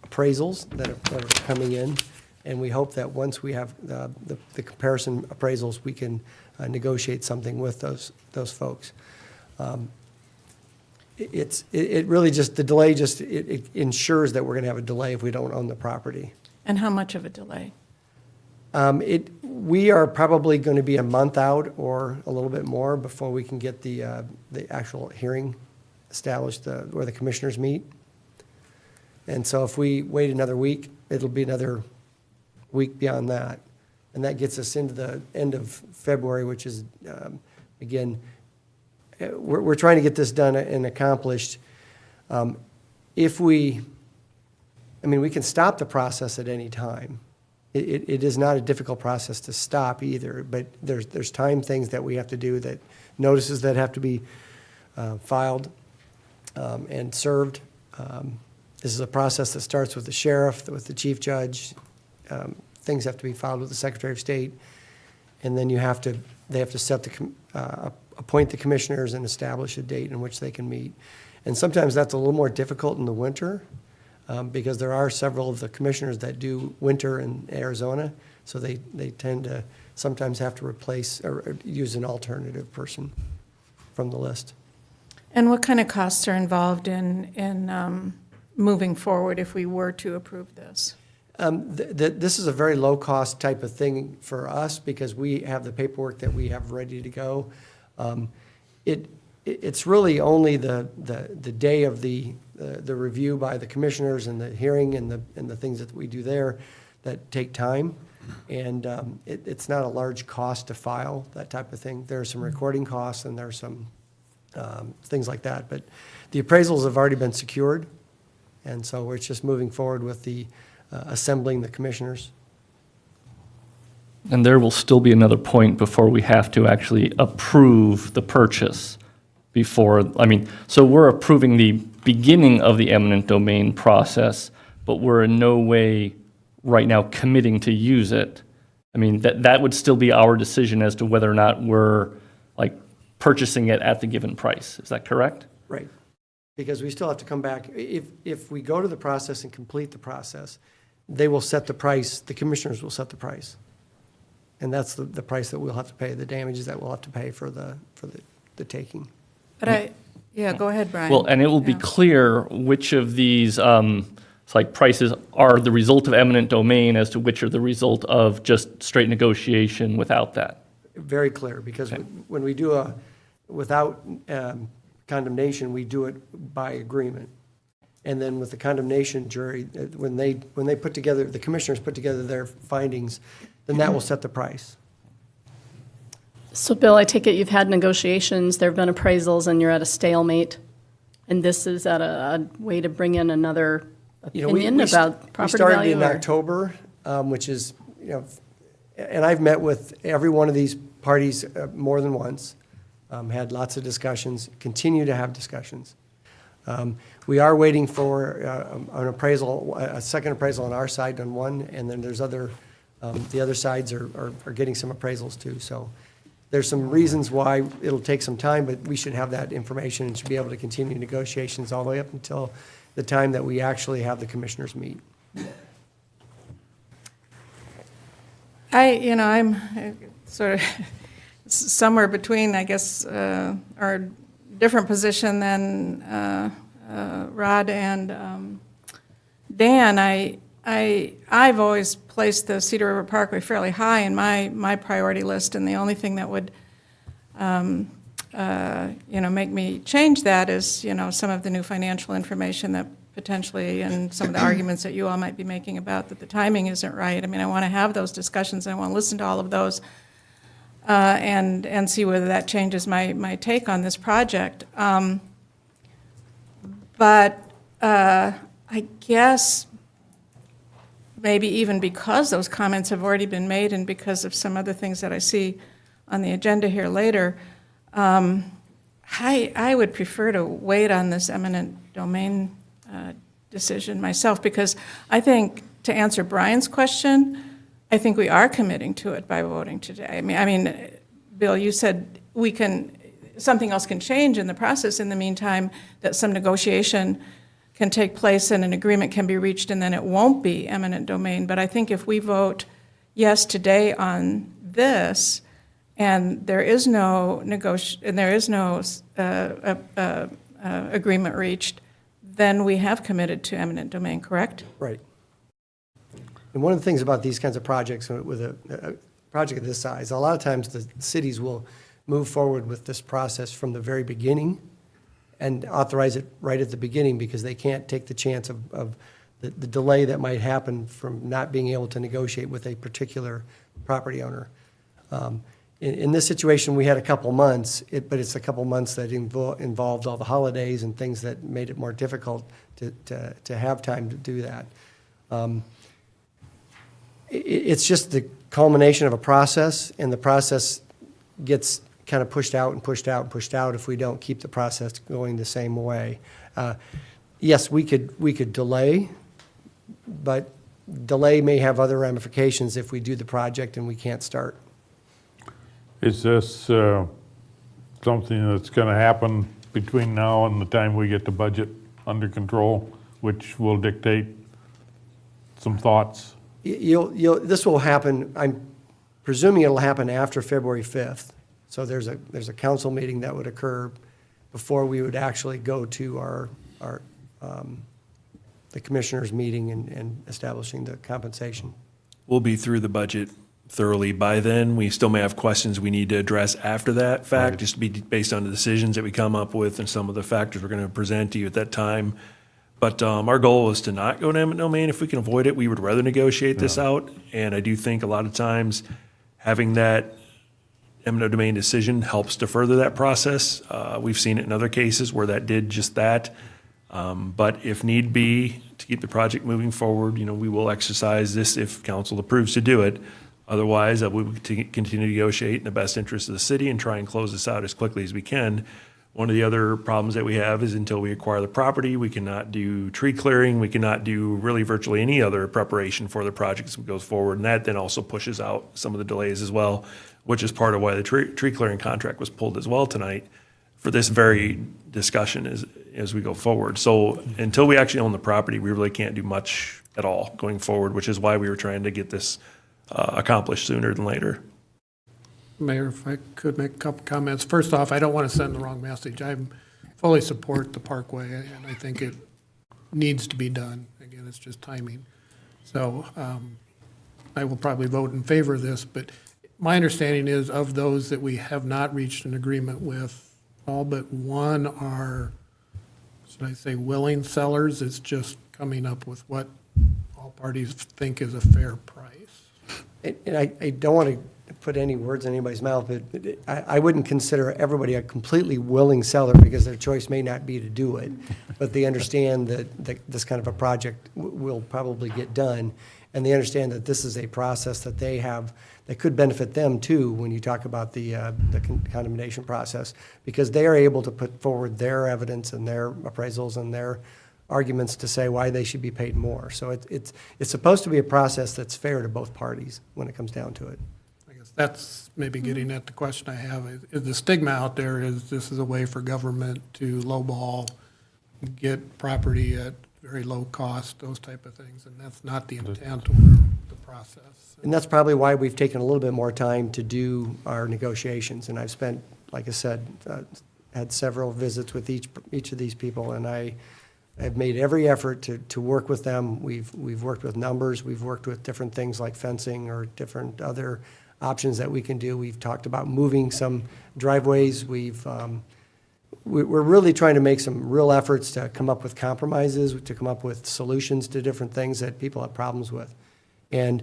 appraisals that are coming in, and we hope that once we have the comparison appraisals, we can negotiate something with those folks. It really just, the delay just, it ensures that we're going to have a delay if we don't own the property. And how much of a delay? We are probably going to be a month out or a little bit more before we can get the actual hearing established where the commissioners meet. And so if we wait another week, it'll be another week beyond that. And that gets us into the end of February, which is, again, we're trying to get this done and accomplished. We can stop the process at any time. It is not a difficult process to stop either, but there's time things that we have to do, that notices that have to be filed and served. This is a process that starts with the sheriff, with the chief judge. Things have to be filed with the Secretary of State, and then they have to set appoint the commissioners and establish a date in which they can meet. And sometimes that's a little more difficult in the winter, because there are several of the commissioners that do winter in Arizona, so they tend to sometimes have to replace or use an alternative person from the list. And what kind of costs are involved in moving forward if we were to approve this? This is a very low-cost type of thing for us because we have the paperwork that we have ready to go. It's really only the day of the review by the commissioners and the hearing and the things that we do there that take time. And it's not a large cost to file, that type of thing. There are some recording costs and there are some things like that. But the appraisals have already been secured, and so we're just moving forward with the assembling the commissioners. And there will still be another point before we have to actually approve the purchase so we're approving the beginning of the eminent domain process, but we're in no way right now committing to use it. I mean, that would still be our decision as to whether or not we're purchasing it at the given price. Is that correct? Right. Because we still have to come back. If we go to the process and complete the process, they will set the price, the commissioners will set the price. And that's the price that we'll have to pay, the damages that we'll have to pay for the taking. But go ahead, Brian. Well, and it will be clear which of these prices are the result of eminent domain as to which are the result of just straight negotiation without that. very clear, because when we do without condemnation, we do it by agreement. And then with the condemnation jury, when they put together, the commissioners put together their findings, then that will set the price. So Bill, I take it you've had negotiations, there have been appraisals, and you're at a stalemate? And this is at a way to bring in another You know, opinion about property value? We started in or- October, which is, and I've met with every one of these parties more than once, had lots of discussions, continue to have discussions. We are waiting for an appraisal, a second appraisal on our side on one, and then there's the other sides are getting some appraisals too. So there's some reasons why it'll take some time, but we should have that information and should be able to continue negotiations all the way up until the time that we actually have the commissioners meet. I'm sort of somewhere between, I guess, or different position than Rod and Dan. I've always placed the Cedar River Parkway fairly high in my priority list, and the only thing that would, make me change that is, some of the new financial information that potentially, and some of the arguments that you all might be making about that the timing isn't right. I mean, I want to have those discussions, and I want to listen to all of those, and see whether that changes my take on this project. But I guess maybe even because those comments have already been made and because of some other things that I see on the agenda here later, I would prefer to wait on this eminent domain decision myself, because I think, to answer Brian's question, I think we are committing to it by voting today. I mean, Bill, you said something else can change in the process in the meantime, that some negotiation can take place and an agreement can be reached, and then it won't be eminent domain. But I think if we vote yes today on this, and there is no agreement reached, then we have committed to eminent domain, correct? Right. And one of the things about these kinds of projects, with a project of this size, a lot of times the cities will move forward with this process from the very beginning and authorize it right at the beginning, because they can't take the chance of the delay that might happen from not being able to negotiate with a particular property owner. In this situation, we had a couple months, but it's a couple months that involved all the holidays and things that made it more difficult to have time to do that. It's just the culmination of a process, and the process gets kind of pushed out and pushed out and pushed out if we don't keep the process going the same way. Yes, we could delay, but delay may have other ramifications if we do the project and we can't start. Is this something that's going to happen between now and the time we get the budget under control, which will dictate some thoughts? This will happen, I'm presuming it'll happen after February 5th. So there's a council meeting that would occur before we would actually go to the commissioners' meeting and establishing the compensation. We'll be through the budget thoroughly by then. We still may have questions we need to address after that fact, just to be based on the decisions that we come up with and some of the factors we're going to present to you at that time. But our goal is to not go to eminent domain. If we can avoid it, we would rather negotiate this out. And I do think a lot of times having that eminent domain decision helps to further that process. We've seen it in other cases where that did just that. But if need be, to keep the project moving forward, we will exercise this if council approves to do it. Otherwise, we will continue to negotiate in the best interest of the city and try and close this out as quickly as we can. One of the other problems that we have is until we acquire the property, we cannot do tree clearing, we cannot do really virtually any other preparation for the project as it goes forward. And that then also pushes out some of the delays as well, which is part of why the tree clearing contract was pulled as well tonight for this very discussion as we go forward. So until we actually own the property, we really can't do much at all going forward, which is why we were trying to get this accomplished sooner than later. Mayor, if I could make a couple comments. First off, I don't want to send the wrong message. I fully support the Parkway, and I think it needs to be done. Again, it's just timing. So I will probably vote in favor of this, but my understanding is of those that we have not reached an agreement with, all but one are, should I say, willing sellers. It's just coming up with what all parties think is a fair price. And I don't want to put any words in anybody's mouth, but I wouldn't consider everybody a completely willing seller because their choice may not be to do it. But they understand that this kind of a project will probably get done. And they understand that this is a process that they have that could benefit them too when you talk about the condemnation process, because they are able to put forward their evidence and their appraisals and their arguments to say why they should be paid more. So it's supposed to be a process that's fair to both parties when it comes down to it. I guess that's maybe getting at the question I have. Is the stigma out there is this is a way for government to lowball, get property at very low cost, those type of things, and that's not the intent or the process. And that's probably why we've taken a little bit more time to do our negotiations. And I've spent, like I said, had several visits with each of these people, and I've made every effort to work with them. We've worked with numbers, we've worked with different things like fencing or different other options that we can do. We've talked about moving some driveways. We're really trying to make some real efforts to come up with compromises, to come up with solutions to different things that people have problems with. And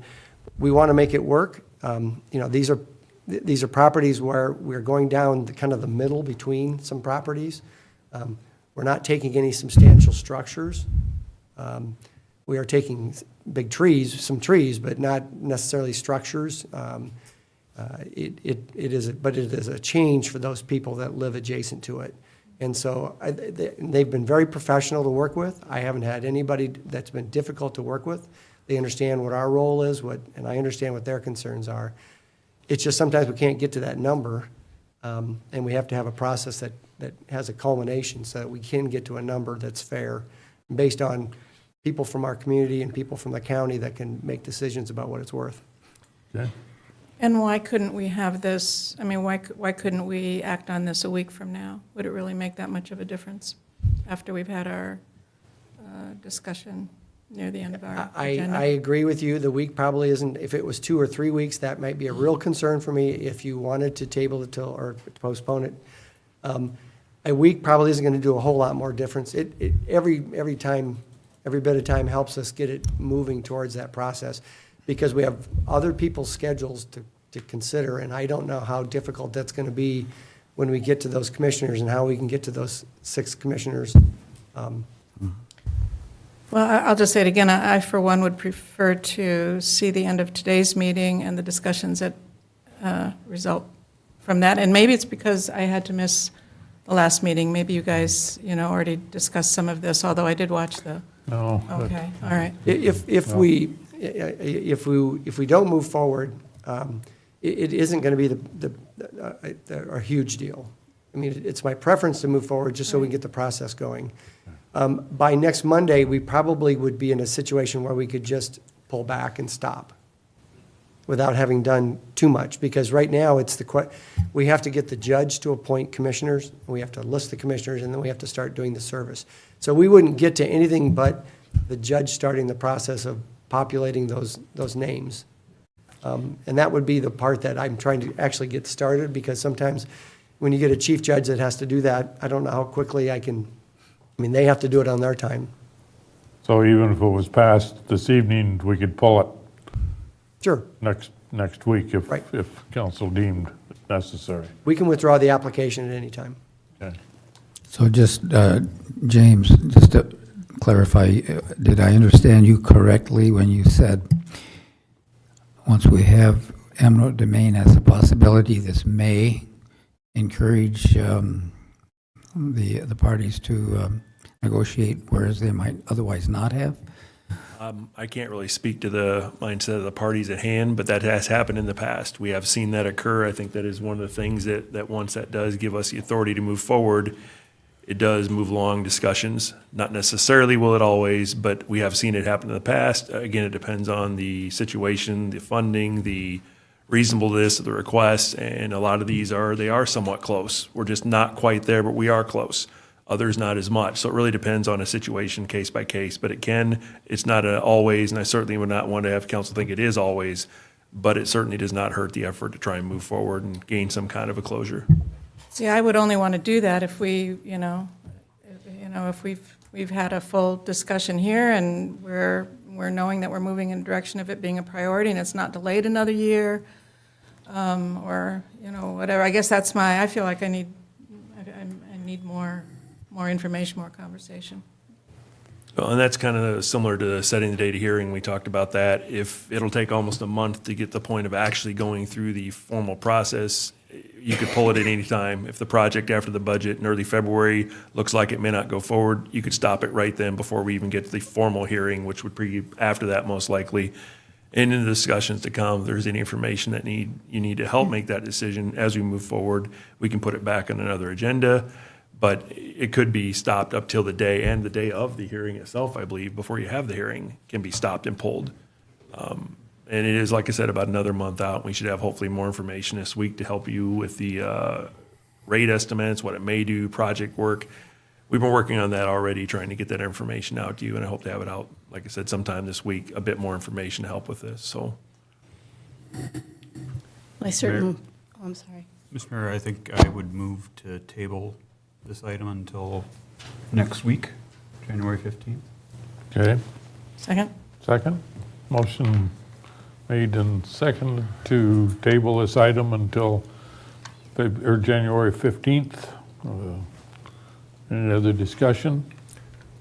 we want to make it work. These are properties where we're going down kind of the middle between some properties. We're not taking any substantial structures. We are taking big trees, some trees, but not necessarily structures. It is a change for those people that live adjacent to it. And so they've been very professional to work with. I haven't had anybody that's been difficult to work with. They understand what our role is, and I understand what their concerns are. It's just sometimes we can't get to that number, and we have to have a process that has a culmination so that we can get to a number that's fair based on people from our community and people from the county that can make decisions about what it's worth. Okay. And why couldn't we have this, I mean, why couldn't we act on this a week from now? Would it really make that much of a difference after we've had our discussion near the end of our agenda? I agree with you. The week probably isn't, if it was 2 or 3 weeks, that might be a real concern for me. If you wanted to table it till, or postpone it, a week probably isn't going to do a whole lot more difference. Every bit of time helps us get it moving towards that process, because we have other people's schedules to consider, and I don't know how difficult that's going to be when we get to those commissioners and how we can get to those 6 commissioners. Well, I'll just say it again, I for one would prefer to see the end of today's meeting and the discussions that result from that. And maybe it's because I had to miss the last meeting. Maybe you guys, already discussed some of this, although I did watch the. No. Okay, all right. If we don't move forward, it isn't going to be a huge deal. I mean, it's my preference to move forward just so we can get the process going. By next Monday, we probably would be in a situation where we could just pull back and stop without having done too much, because right now we have to get the judge to appoint commissioners, we have to list the commissioners, and then we have to start doing the service. So we wouldn't get to anything but the judge starting the process of populating those names. And that would be the part that I'm trying to actually get started, because sometimes when you get a chief judge that has to do that, I don't know how quickly they have to do it on their time. So even if it was passed this evening, we could pull it Sure. next week if Right. council deemed necessary. We can withdraw the application at any time. Okay. So just, James, just to clarify, did I understand you correctly when you said, once we have eminent domain as a possibility, this may encourage the parties to negotiate, whereas they might otherwise not have? I can't really speak to the mindset of the parties at hand, but that has happened in the past. We have seen that occur. I think that is one of the things that once that does give us the authority to move forward, it does move along discussions. Not necessarily will it always, but we have seen it happen in the past. Again, it depends on the situation, the funding, the reasonableness of the request, and a lot of these are somewhat close. We're just not quite there, but we are close. Others not as much. So it really depends on a situation, case by case, but it's not always, and I certainly would not want to have council think it is always but it certainly does not hurt the effort to try and move forward and gain some kind of a closure. See, I would only want to do that if we, if we've had a full discussion here and we're knowing that we're moving in the direction of it being a priority and it's not delayed another year, or, whatever. I guess that's I feel like I need more information, more conversation. Well, and that's kind of similar to setting the date of hearing. We talked about that. If it'll take almost a month to get the point of actually going through the formal process, you could pull it at any time. If the project after the budget in early February looks like it may not go forward, you could stop it right then before we even get to the formal hearing, which would be after that most likely. And in the discussions to come, if there's any information that you need to help make that decision as we move forward, we can put it back on another agenda. But it could be stopped up till the day, and the day of the hearing itself, I believe, before you have the hearing, can be stopped and pulled. And it is, like I said, about another month out. We should have hopefully more information this week to help you with the rate estimates, what it may do, project work. We've been working on that already, trying to get that information out to you, and I hope to have it out, like I said, sometime this week, a bit more information to help with this, so. I certainly, I'm sorry. Mr. Mayor, I think I would move to table this item until next week, January 15th. Okay, Second? second. Motion made and second to table this item until January 15th. Any other discussion?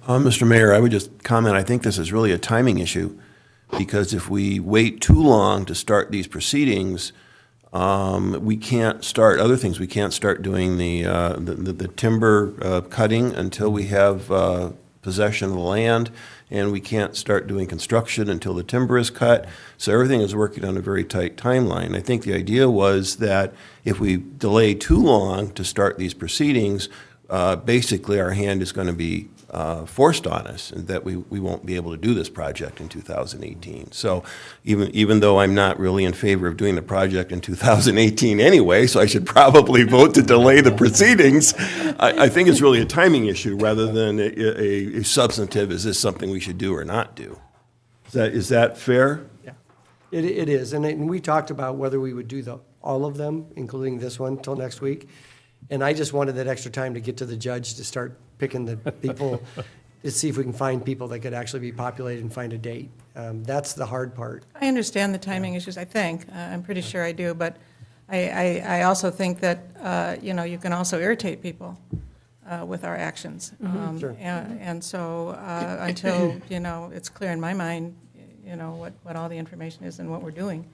Mr. Mayor, I would just comment, I think this is really a timing issue, because if we wait too long to start these proceedings, we can't start other things. We can't start doing the timber cutting until we have possession of the land, and we can't start doing construction until the timber is cut. So everything is working on a very tight timeline. I think the idea was that if we delay too long to start these proceedings, basically our hand is going to be forced on us, and that we won't be able to do this project in 2018. So even though I'm not really in favor of doing the project in 2018 anyway, so I should probably vote to delay the proceedings, I think it's really a timing issue rather than a substantive, is this something we should do or not do? Is that fair? Yeah, it is. And we talked about whether we would do all of them, including this one, till next week. And I just wanted that extra time to get to the judge to start picking the people, to see if we can find people that could actually be populated and find a date. That's the hard part. I understand the timing issues, I think. I'm pretty sure I do, but I also think that, you can also irritate people with our actions. Sure. And so until, it's clear in my mind, what all the information is and what we're doing,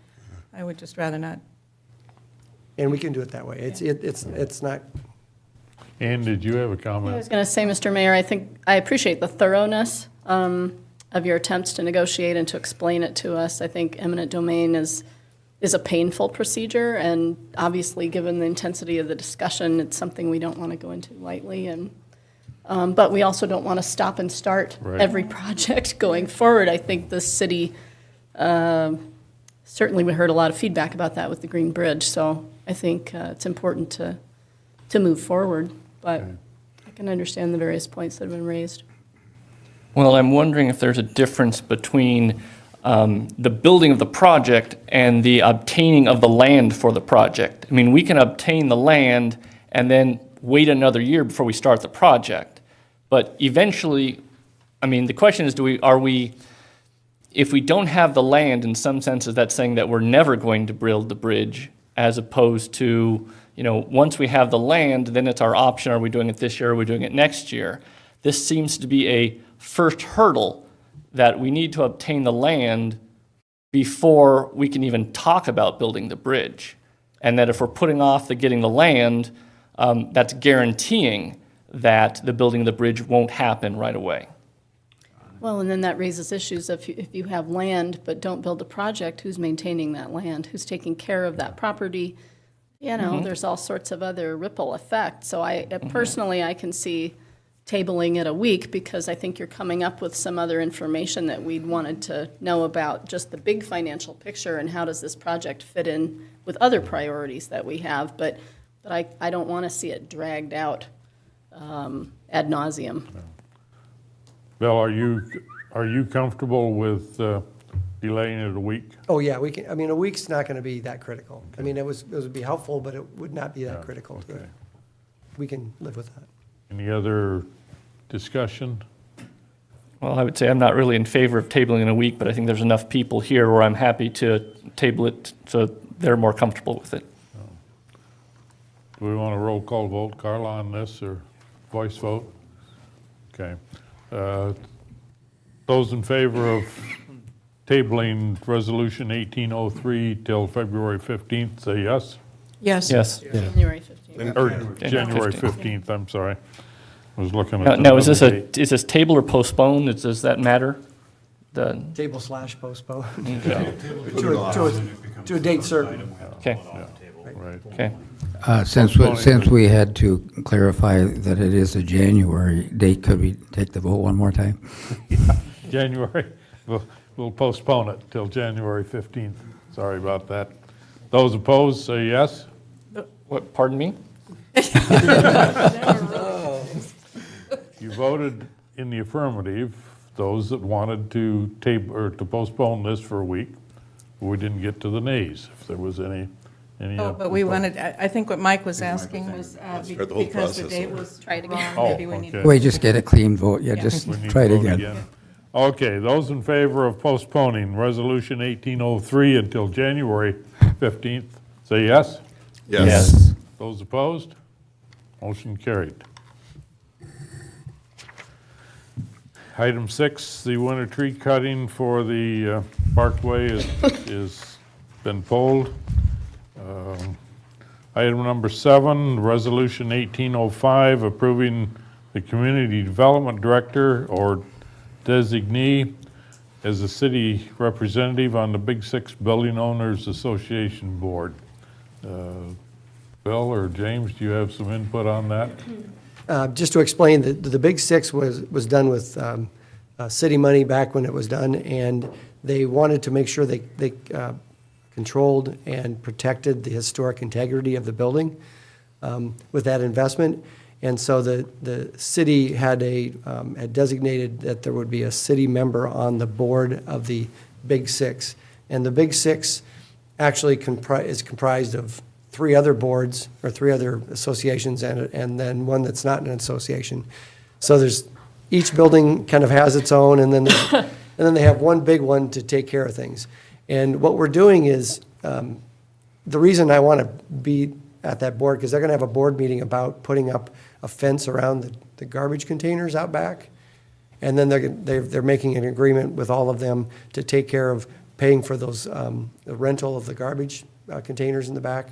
I would just rather not. And we can do it that way. It's not. Ann, did you have a I comment? was going to say, Mr. Mayor, I appreciate the thoroughness of your attempts to negotiate and to explain it to us. I think eminent domain is a painful procedure, and obviously, given the intensity of the discussion, it's something we don't want to go into lightly. And but we also don't want to stop and start every project going forward. I think the city, certainly we heard a lot of feedback about that with the Green Bridge, so I think it's important to move forward. But I can understand the various points that have been raised. Well, I'm wondering if there's a difference between the building of the project and the obtaining of the land for the project. I mean, we can obtain the land and then wait another year before we start the project. But eventually, I mean, the question is, if we don't have the land, in some senses, that's saying that we're never going to build the bridge, as opposed to, once we have the land, then it's our option. Are we doing it this year? Or are we doing it next year? This seems to be a first hurdle that we need to obtain the land before we can even talk about building the bridge. And that if we're putting off getting the land, that's guaranteeing that the building of the bridge won't happen right away. Well, and then that raises issues if you have land but don't build a project, who's maintaining that land? Who's taking care of that property? There's all sorts of other ripple effects. So personally, I can see tabling it a week, because I think you're coming up with some other information that we'd wanted to know about, just the big financial picture and how does this project fit in with other priorities that we have. But I don't want to see it dragged out ad nauseum. Bill, are you comfortable with delaying it a week? Oh, yeah, we can, I mean, a week's not going to be that critical. I mean, it would be helpful, but it would not be that Yeah, critical. okay. We can live with that. Any other discussion? Well, I would say I'm not really in favor of tabling in a week, but I think there's enough people here where I'm happy to table it so they're more comfortable with it. Do we want a roll call vote, Carla, on this, or voice vote? Okay. Those in favor of tabling Resolution 1803 till February 15th, say yes? Yes. Yes. January 15th. Or January 15th, I'm sorry. I was looking at. Now, is another this date. is this table or postpone? Does that matter? The, Table/postpone Yeah, to a date certain. okay, right. okay. Since we had to clarify that it is a January date, could we take the vote one more time? January, we'll postpone it till January 15th. Sorry about that. Those opposed, say yes? What, pardon me? You voted in the affirmative, those that wanted to table, or to postpone this for a week. We didn't get to the nays, if there was any. Oh, but we wanted, I think what Mike was asking was Start the whole because the process date over. was Try it again. wrong, maybe we need. okay. We just get a clean vote, yeah, just We need try it to vote again. Okay, those in favor of postponing Resolution 1803 until January 15th, say yes. Yes. Those opposed? Motion carried. Item 6, the winter tree cutting for the Parkway is been pulled. Item number 7, Resolution 1805, approving the Community Development Director or designee as a city representative on the Big Six Building Owners Association Board. Bill or James, do you have some input on that? Just to explain, the Big Six was done with city money back when it was done, and they wanted to make sure they controlled and protected the historic integrity of the building with that investment. And so the city had had designated that there would be a city member on the board of the Big Six. And the Big Six actually is comprised of 3 other boards or 3 other associations and then one that's not an association. So each building kind of has its own, and then they have one big one to take care of things. And what we're doing is, the reason I want to be at that board, because they're going to have a board meeting about putting up a fence around the garbage containers out back. And then they're making an agreement with all of them to take care of paying for those, the rental of the garbage containers in the back.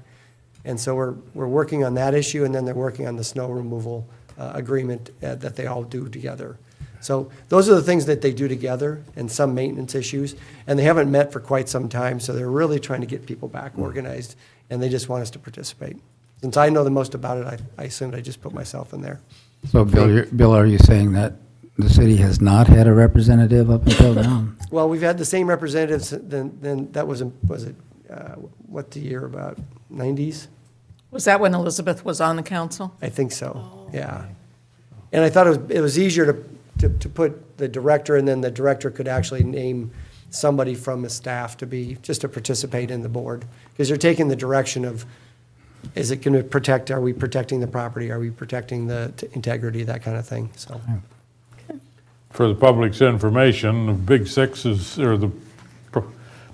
And so we're working on that issue, and then they're working on the snow removal agreement that they all do together. So those are the things that they do together, and some maintenance issues. And they haven't met for quite some time, so they're really trying to get people back organized, and they just want us to participate. Since I know the most about it, I assumed I just put myself in there. So Bill, are you saying that the city has not had a representative up until now? Well, we've had the same representatives then that was it, what the year, about 90s? Was that when Elizabeth was on the council? I think so, yeah. And I thought it was easier to put the director, and then the director could actually name somebody from the staff just to participate in the board. Because you're taking the direction of, is it going to are we protecting the property? Are we protecting the integrity, that kind of thing, so. For the public's information, the Big Six or the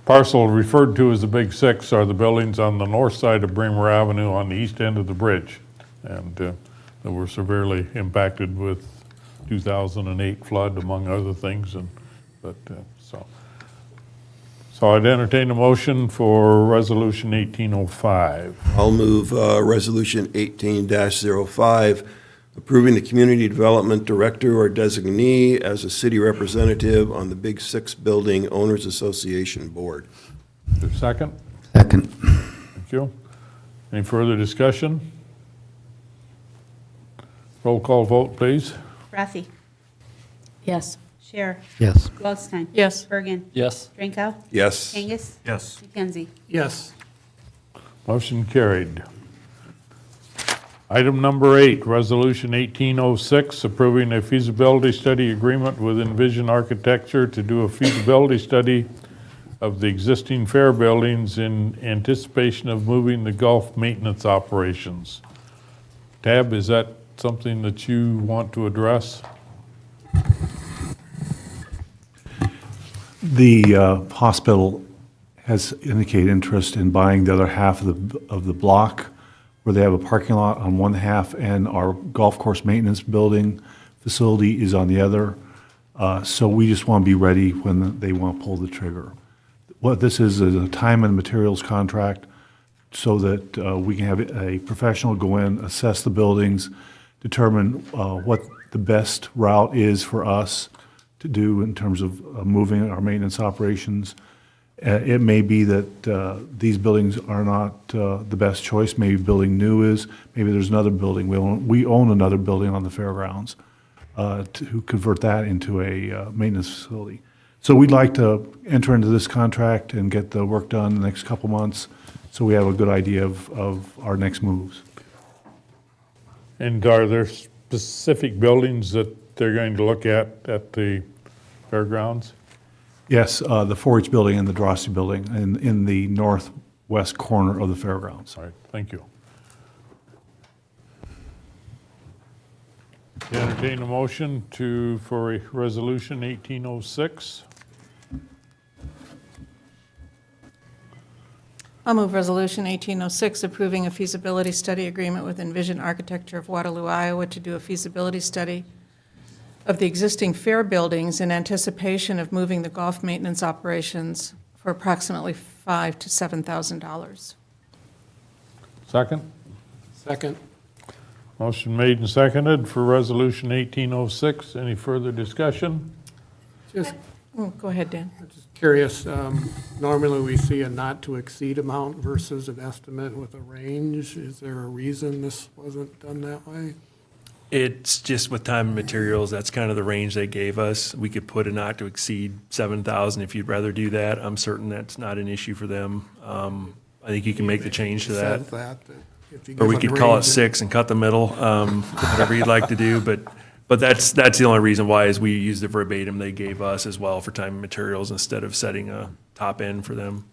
parcel referred to as the Big Six are the buildings on the north side of Bremer Avenue on the east end of the bridge. And that were severely impacted with 2008 flood, among other things. So I'd entertain a motion for Resolution 1805. I'll move Resolution 18-05, approving the Community Development Director or designee as a city representative on the Big Six Building Owners Association Board. Is there a second? Second. Thank you. Any further discussion? Roll call vote, please. Rafi. Yes. Scher. Yes. Waldstein. Yes. Bergen. Yes. Drinkow. Yes. Kangas. Yes. McKenzie. Yes. Motion carried. Item number 8, Resolution 1806, approving a feasibility study agreement with Envision Architecture to do a feasibility study of the existing fair buildings in anticipation of moving the golf maintenance operations. Tab, is that something that you want to address? The hospital has indicated interest in buying the other half of the block, where they have a parking lot on one half and our golf course maintenance building facility is on the other. So we just want to be ready when they want to pull the trigger. What this is a time and materials contract so that we can have a professional go in, assess the buildings, determine what the best route is for us to do in terms of moving our maintenance operations. It may be that these buildings are not the best choice. Maybe building new is. Maybe there's another building. We own another building on the fairgrounds to convert that into a maintenance facility. So we'd like to enter into this contract and get the work done in the next couple months so we have a good idea of our next moves. And are there specific buildings that they're going to look at the fairgrounds? Yes, the 4-H building and the Drosy building in the northwest corner of the fairgrounds. All right, thank you. Entertain a motion for a resolution 1806. I'll move Resolution 1806, approving a feasibility study agreement with Envision Architecture of Waterloo, Iowa, to do a feasibility study of the existing fair buildings in anticipation of moving the golf maintenance operations for approximately $5,000 to $7,000. Second? Second. Motion made and seconded for resolution 1806. Any further discussion? Just Go ahead, Dan. just curious, normally we see a not to exceed amount versus an estimate with a range. Is there a reason this wasn't done that way? It's just with time and materials, that's kind of the range they gave us. We could put a not to exceed 7,000 if you'd rather do that. I'm certain that's not an issue for them. I think you can make the change to that. Said that if you Or give we a could call it range- 6 and cut the middle, whatever you'd like to do. But that's the only reason why is we use the verbatim they gave us as well for time and materials instead of setting a top end for them.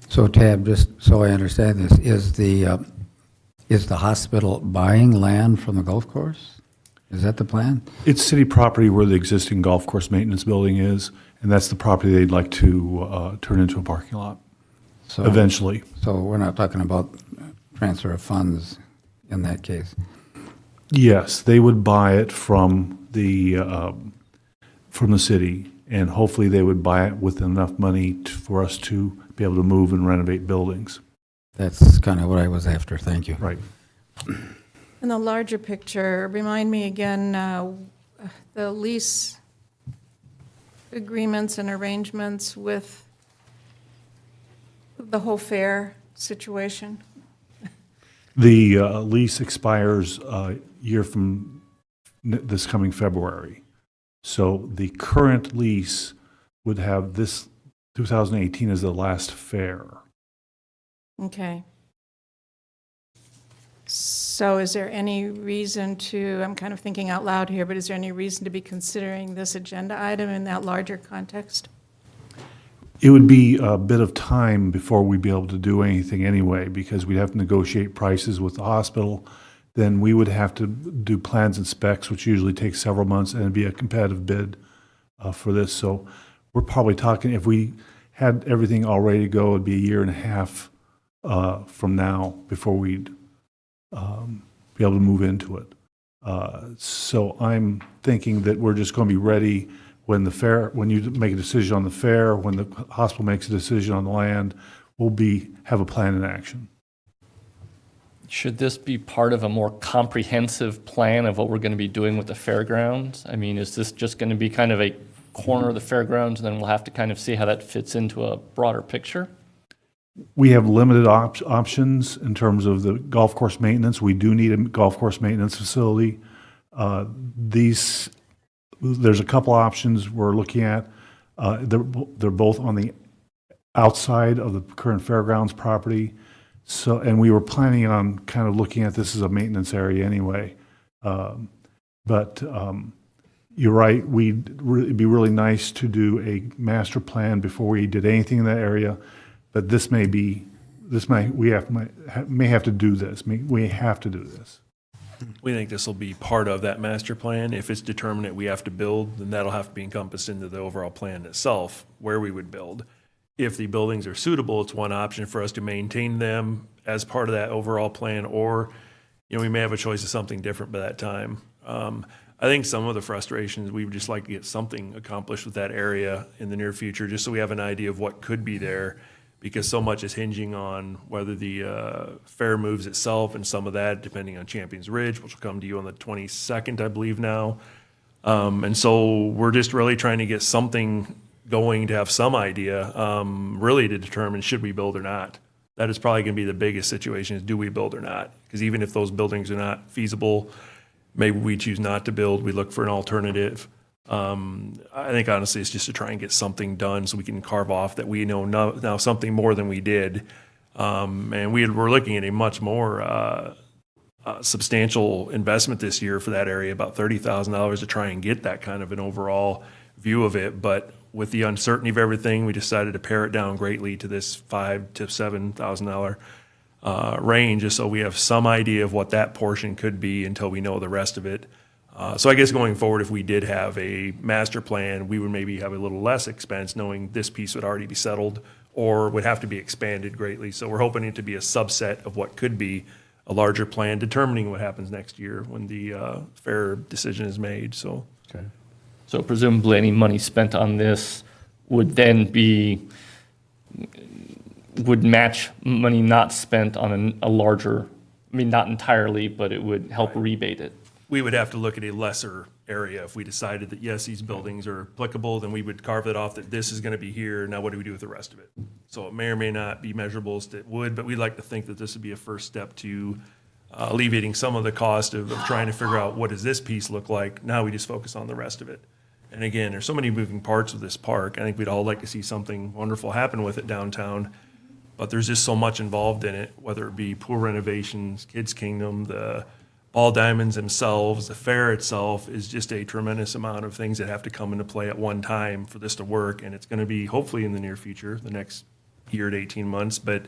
So Tab, just so I understand this, is the hospital buying land from the golf course? Is that the plan? It's city property where the existing golf course maintenance building is, and that's the property they'd like to turn into a parking lot So- eventually. So we're not talking about transfer of funds in that case? Yes, they would buy it from the city, and hopefully they would buy it with enough money for us to be able to move and renovate buildings. That's kind of what I was after, thank you. Right. In the larger picture, remind me again, the lease agreements and arrangements with the whole fair situation? The lease expires a year from this coming February. So the current lease would have this 2018 as the last fair. Okay. So is there any reason to, I'm kind of thinking out loud here, but is there any reason to be considering this agenda item in that larger context? It would be a bit of time before we'd be able to do anything anyway, because we'd have to negotiate prices with the hospital. Then we would have to do plans and specs, which usually takes several months, and it'd be a competitive bid for this. So we're probably talking, if we had everything all ready to go, it'd be a year and a half from now before we'd be able to move into it. So I'm thinking that we're just going to be ready when you make a decision on the fair, when the hospital makes a decision on the land, we'll have a plan in action. Should this be part of a more comprehensive plan of what we're going to be doing with the fairgrounds? I mean, is this just going to be kind of a corner of the fairgrounds, and then we'll have to kind of see how that fits into a broader picture? We have limited options in terms of the golf course maintenance. We do need a golf course maintenance facility. There's a couple options we're looking at. They're both on the outside of the current fairgrounds property. So, and we were planning on kind of looking at this as a maintenance area anyway. But you're right, it'd be really nice to do a master plan before we did anything in that area, but we may have to do this. We have to do this. We think this will be part of that master plan. If it's determined that we have to build, then that'll have to be encompassed into the overall plan itself, where we would build. If the buildings are suitable, it's one option for us to maintain them as part of that overall plan, or, we may have a choice of something different by that time. I think some of the frustrations, we would just like to get something accomplished with that area in the near future, just so we have an idea of what could be there, because so much is hinging on whether the fair moves itself, and some of that depending on Champions Ridge, which will come to you on the 22nd, I believe now. And so we're just really trying to get something going to have some idea, really to determine should we build or not. That is probably going to be the biggest situation, is do we build or not? Because even if those buildings are not feasible, maybe we choose not to build, we look for an alternative. I think honestly it's just to try and get something done so we can carve off that we know now something more than we did. And we're looking at a much more substantial investment this year for that area, about $30,000 to try and get that kind of an overall view of it. But with the uncertainty of everything, we decided to pare it down greatly to this $5,000 to $7,000 range, just so we have some idea of what that portion could be until we know the rest of it. So I guess going forward, if we did have a master plan, we would maybe have a little less expense, knowing this piece would already be settled or would have to be expanded greatly. So we're hoping it to be a subset of what could be a larger plan, determining what happens next year when the fair decision is made. So. Okay. So presumably any money spent on this would then would match money not spent on a larger, not entirely, but it would help rebate it. We would have to look at a lesser area. If we decided that, yes, these buildings are applicable, then we would carve it off that this is going to be here. Now what do we do with the rest of it? So it may or may not be measurable as it would, but we'd like to think that this would be a first step to alleviating some of the cost of trying to figure out what does this piece look like. Now we just focus on the rest of it. And again, there's so many moving parts of this park. I think we'd all like to see something wonderful happen with it downtown, but there's just so much involved in it, whether it be pool renovations, Kids Kingdom, the ball diamonds themselves, the fair itself is just a tremendous amount of things that have to come into play at one time for this to work. And it's going to be hopefully in the near future, the next year to 18 months, but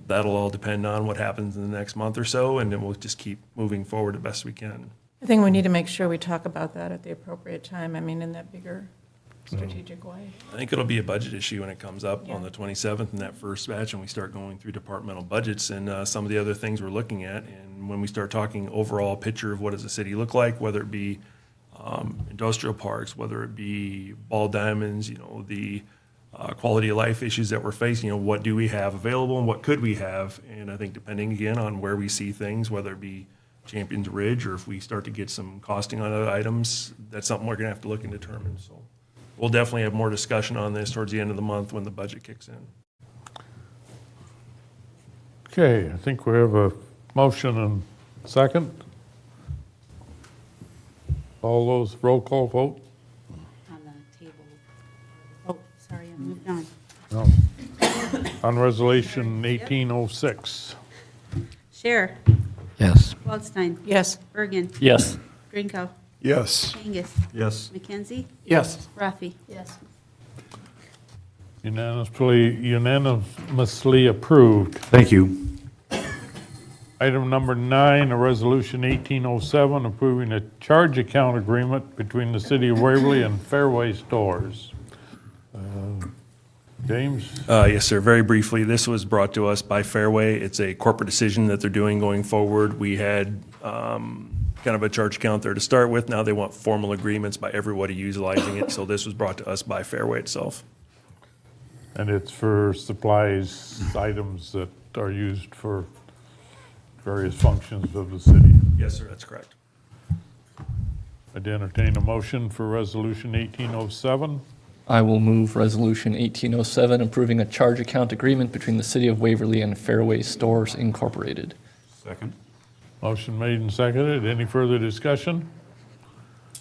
that'll all depend on what happens in the next month or so. And then we'll just keep moving forward the best we can. I think we need to make sure we talk about that at the appropriate time, in that bigger strategic way. I think it'll be a budget issue when it comes up on the 27th in that first batch, and we start going through departmental budgets and some of the other things we're looking at. And when we start talking overall picture of what does the city look like, whether it be industrial parks, whether it be ball diamonds, the quality of life issues that we're facing, what do we have available and what could we have? And I think depending again on where we see things, whether it be Champions Ridge or if we start to get some costing on other items, that's something we're going to have to look and determine. So we'll definitely have more discussion on this towards the end of the month when the budget kicks in. Okay, I think we have a motion and second. All those roll call vote? On the table. Oh, sorry, I moved on. No. On resolution 1806. Scherer. Yes. Waldstein. Yes. Bergen. Yes. Drinkow. Yes. Angus. Yes. McKenzie. Yes. Rafi. Yes. Unanimously approved. Thank you. Item number 9, a resolution 1807 approving a charge account agreement between the City of Waverly and Fairway Stores. James? Yes, sir. Very briefly, this was brought to us by Fairway. It's a corporate decision that they're doing going forward. We had kind of a charge account there to start with. Now they want formal agreements by everybody utilizing it. So this was brought to us by Fairway itself. And it's for supplies, items that are used for various functions of the city. Yes, sir. That's correct. I'd entertain a motion for resolution 1807. I will move resolution 1807 approving a charge account agreement between the City of Waverly and Fairway Stores Incorporated. Second. Motion made and seconded. Any further discussion?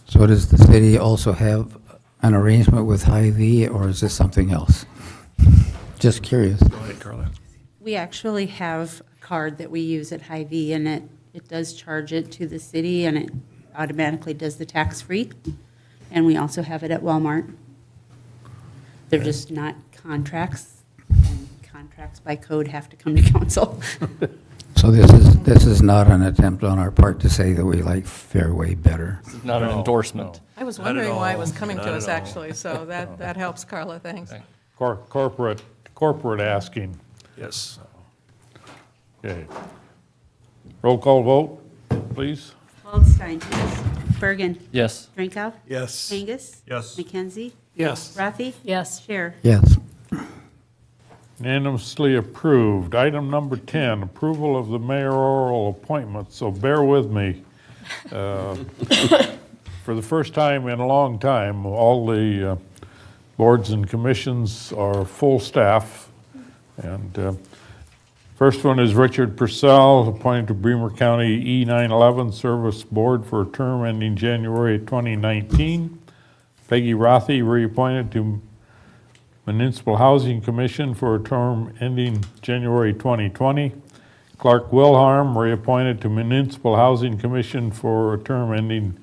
So does the city also have an arrangement with Hy-Vee, or is this something else? Just curious. Go ahead, Carla. We actually have a card that we use at Hy-Vee, and it does charge it to the city, and it automatically does the tax-free. And we also have it at Walmart. They're just not contracts, and contracts by code have to come to council. So this is not an attempt on our part to say that we like Fairway better. This is not an endorsement. I was Not at wondering why it all. was coming Not to at us, all. actually, so that helps, Carla, thanks. Corporate asking. Yes. Okay. Roll call vote, please. Waldstein. Yes. Bergen. Yes. Drinkow. Yes. Kangas. Yes. McKenzie. Yes. Rafi. Yes. Share. Yes. Unanimously approved. Item number 10, approval of the mayoral appointment. So bear with me. For the first time in a long time, all the boards and commissions are full staff. And first one is Richard Purcell, appointed to Bremer County E911 Service Board for a term ending January 2019. Peggy Rothy, reappointed to Municipal Housing Commission for a term ending January 2020. Clark Wilharm, reappointed to Municipal Housing Commission for a term ending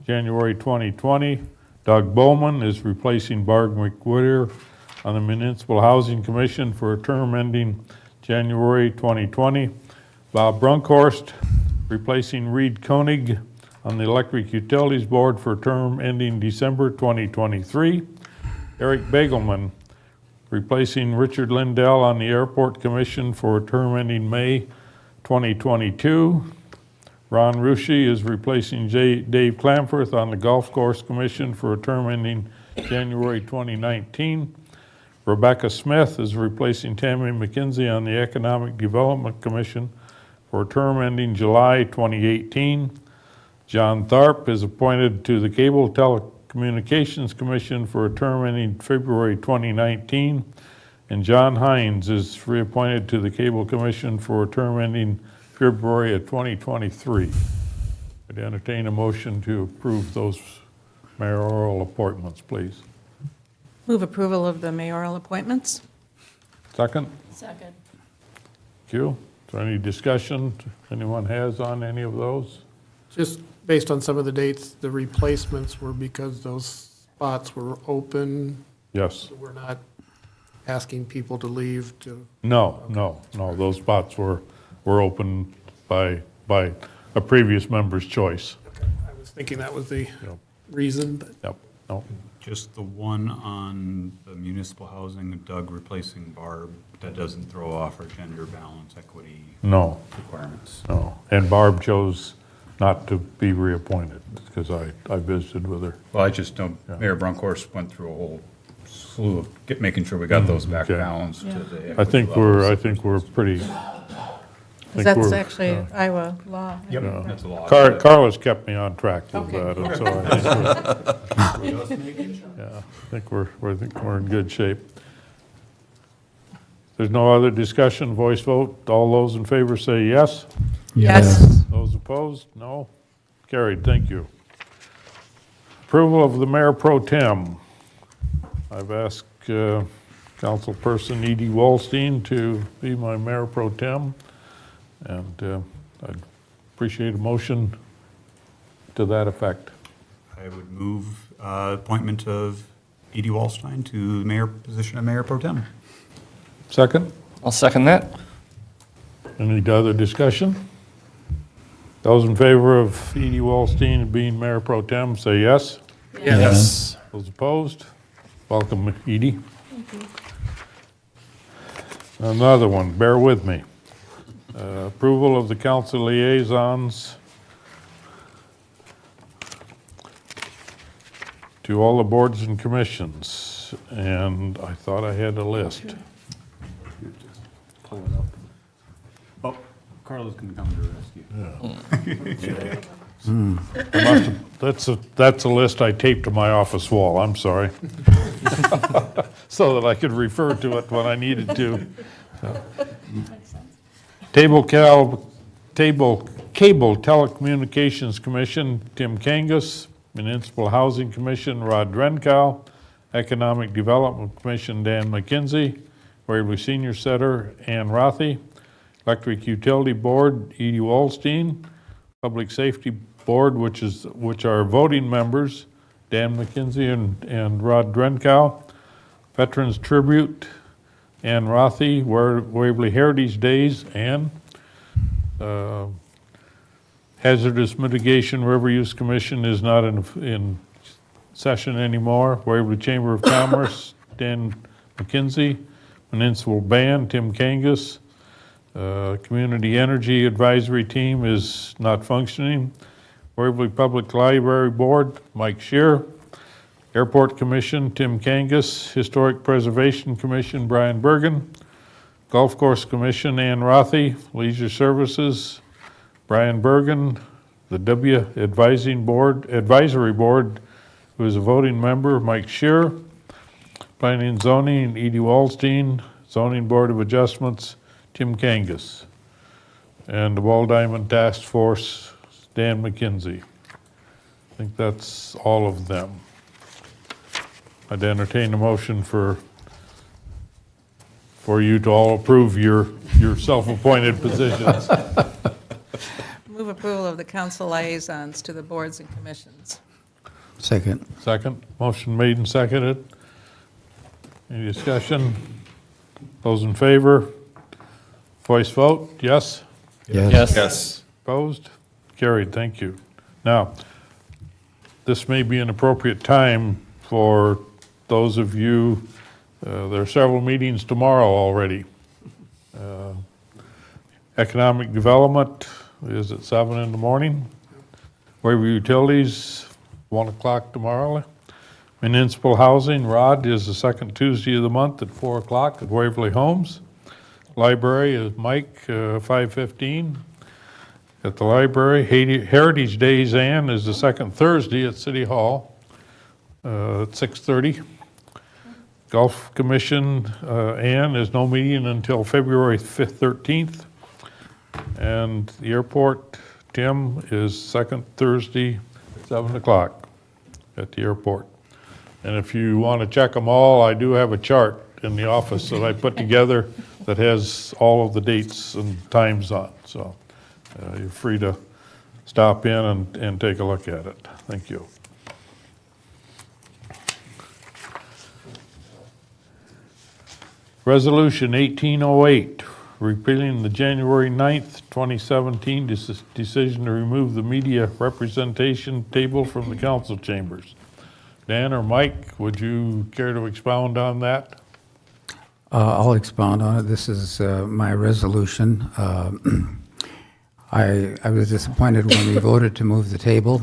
January 2020. Doug Bowman is replacing Barb McWhirter on the Municipal Housing Commission for a term ending January 2020. Bob Brunkhorst, replacing Reed Koenig on the Electric Utilities Board for a term ending December 2023. Eric Bagelman, replacing Richard Lindell on the Airport Commission for a term ending May 2022. Ron Ruschi is replacing Dave Clamforth on the Golf Course Commission for a term ending January 2019. Rebecca Smith is replacing Tammy McKenzie on the Economic Development Commission for a term ending July 2018. John Tharp is appointed to the Cable Telecommunications Commission for a term ending February 2019. And John Hines is reappointed to the Cable Commission for a term ending February of 2023. I'd entertain a motion to approve those mayoral appointments, please. Move approval of the mayoral appointments? Second? Second. Thank you. Is there any discussion anyone has on any of those? Just based on some of the dates, the replacements were because those spots were open. Yes. We're not asking people to leave to, No, those spots were open by a previous member's choice. I was thinking that was the Yep. reason, but Yep, no, Just the one on the municipal housing, Doug replacing Barb, that doesn't throw off our gender balance equity no, requirements. no. And Barb chose not to be reappointed because I visited with her. Well, I just know Mayor Brunkhorst went through a whole slew of making sure we got those back Okay. balanced to the I think equity we're levels. pretty. That's actually Iowa law. Yep, that's a law. Carla's kept me on track with Okay. that, and so I think we're in good shape. There's no other discussion, voice vote. All those in favor say yes. Yes. Those opposed, no. Carried, thank you. Approval of the mayor pro tem. I've asked Councilperson Edie Wallstein to be my mayor pro tem, and I'd appreciate a motion to that effect. I would move appointment of Edie Wallstein to the mayor position of mayor pro tem. Second? I'll second that. Any other discussion? Those in favor of Edie Wallstein being mayor pro tem, say yes. Yes. Those opposed? Welcome, Edie. Another one, bear with me. Approval of the council liaisons to all the boards and commissions, and I thought I had a list. Oh, Carla's going to come to the rescue. That's a list I taped to my office wall, I'm sorry. So that I could refer to it when I needed to. Cable Telecommunications Commission, Tim Kangas. Municipal Housing Commission, Rod Drenkow. Economic Development Commission, Dan McKenzie. Waverly Senior Center, Ann Rothy. Electric Utility Board, Edie Wallstein. Public Safety Board, which are voting members, Dan McKenzie and Rod Drenkow. Veterans Tribute, Ann Rothy. Waverly Heritage Days, Ann. Hazardous Mitigation River Use Commission is not in session anymore. Waverly Chamber of Commerce, Dan McKenzie. Municipal Band, Tim Kangas. Community Energy Advisory Team is not functioning. Waverly Public Library Board, Mike Shear. Airport Commission, Tim Kangas. Historic Preservation Commission, Brian Bergen. Golf Course Commission, Ann Rothy. Leisure Services, Brian Bergen. The Advisory Board, who is a voting member, Mike Shear. Planning and Zoning, Edie Wallstein. Zoning Board of Adjustments, Tim Kangas. And the Wall Diamond Task Force, Dan McKenzie. I think that's all of them. I'd entertain a motion for you to all approve your self-appointed positions. Move approval of the council liaisons to the boards and commissions. Second. Second, motion made and seconded. Any discussion? Those in favor? Voice vote, yes? Yes. Yes. Opposed? Carried, thank you. Now, this may be an appropriate time for those of you, there are several meetings tomorrow already. Economic Development is at 7 in the morning. Waverly Utilities, 1 o'clock tomorrow. Municipal Housing, Rod, is the second Tuesday of the month at 4 o'clock at Waverly Homes. Library is Mike, 5:15 at the library. Heritage Days, Ann, is the second Thursday at City Hall at 6:30. Golf Commission, Ann, is no meeting until February 5th, 13th. And the airport, Tim, is second Thursday, 7 o'clock at the airport. And if you want to check them all, I do have a chart in the office that I put together that has all of the dates and times on. So you're free to stop in and take a look at it. Thank you. Resolution 1808, repealing the January 9th, 2017 decision to remove the media representation table from the council chambers. Dan or Mike, would you care to expound on that? I'll expound on it. This is my resolution. I was disappointed when we voted to move the table.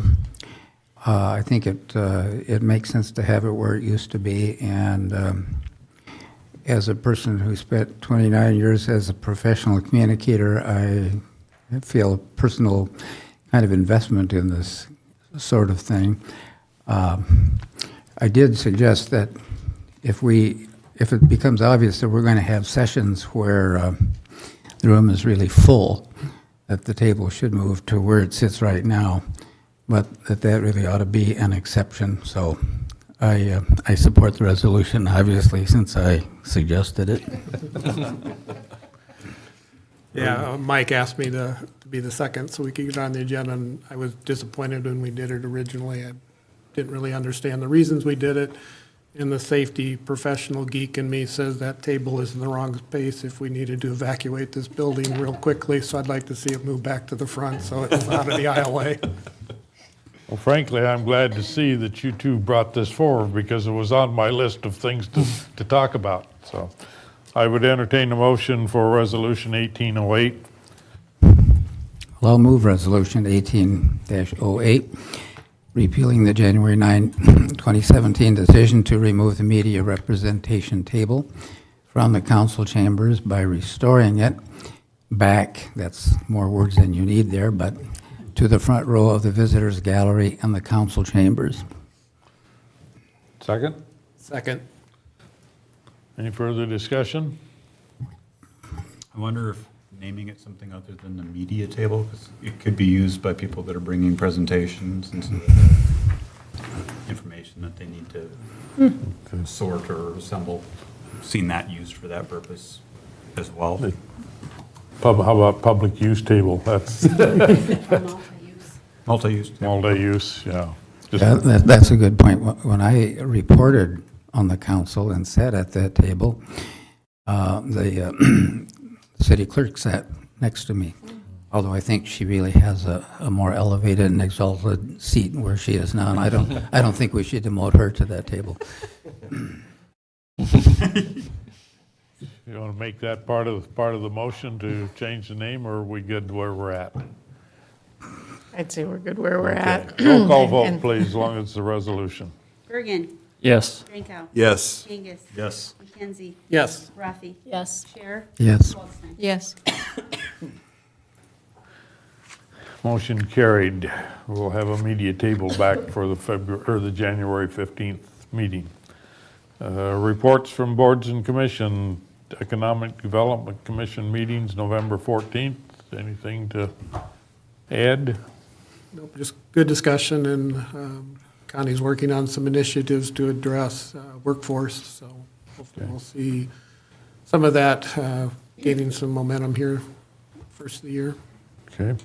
I think it makes sense to have it where it used to be, and as a person who spent 29 years as a professional communicator, I feel a personal kind of investment in this sort of thing. I did suggest that if it becomes obvious that we're going to have sessions where the room is really full, that the table should move to where it sits right now, but that really ought to be an exception. So I support the resolution, obviously, since I suggested it. Yeah, Mike asked me to be the second so we could get on the agenda, and I was disappointed when we did it originally. I didn't really understand the reasons we did it, and the safety professional geek in me says that table is in the wrong space if we needed to evacuate this building real quickly, so I'd like to see it move back to the front so it's out of the aisleway. Well, frankly, I'm glad to see that you two brought this forward because it was on my list of things to talk about. So I would entertain a motion for Resolution 1808. Well, I'll move Resolution 18-08, repealing the January 9, 2017 decision to remove the media representation table from the council chambers by restoring it back, that's more words than you need there, but to the front row of the visitors gallery and the council chambers. Second? Second. Any further discussion? I wonder if naming it something other than the media table, because it could be used by people that are bringing presentations and some information that they need to sort or assemble. Seen that used for that purpose as well. How about public use table? That's Multi-use. multi-use, yeah. Yeah, that's a good point. When I reported on the council and sat at that table, the city clerk sat next to me, although I think she really has a more elevated and exalted seat where she is now, and I don't think we should demote her to that table. You want to make that part of the motion to change the name, or are we good where we're at? I'd say we're good where we're Okay. at. Roll call vote, And- please, as long as it's a resolution. Bergen. Yes. Drinkow. Yes. Kangas. Yes. McKenzie. Yes. Rafi. Yes. Chair. Yes. Waldstein. Yes. Motion carried. We'll have a media table back for the January 15th meeting. Reports from boards and commission, Economic Development Commission meetings, November 14th. Anything to add? Nope, just good discussion, and Connie's working on some initiatives to address workforce, so hopefully we'll see some of that gaining some momentum here first of the year. Okay.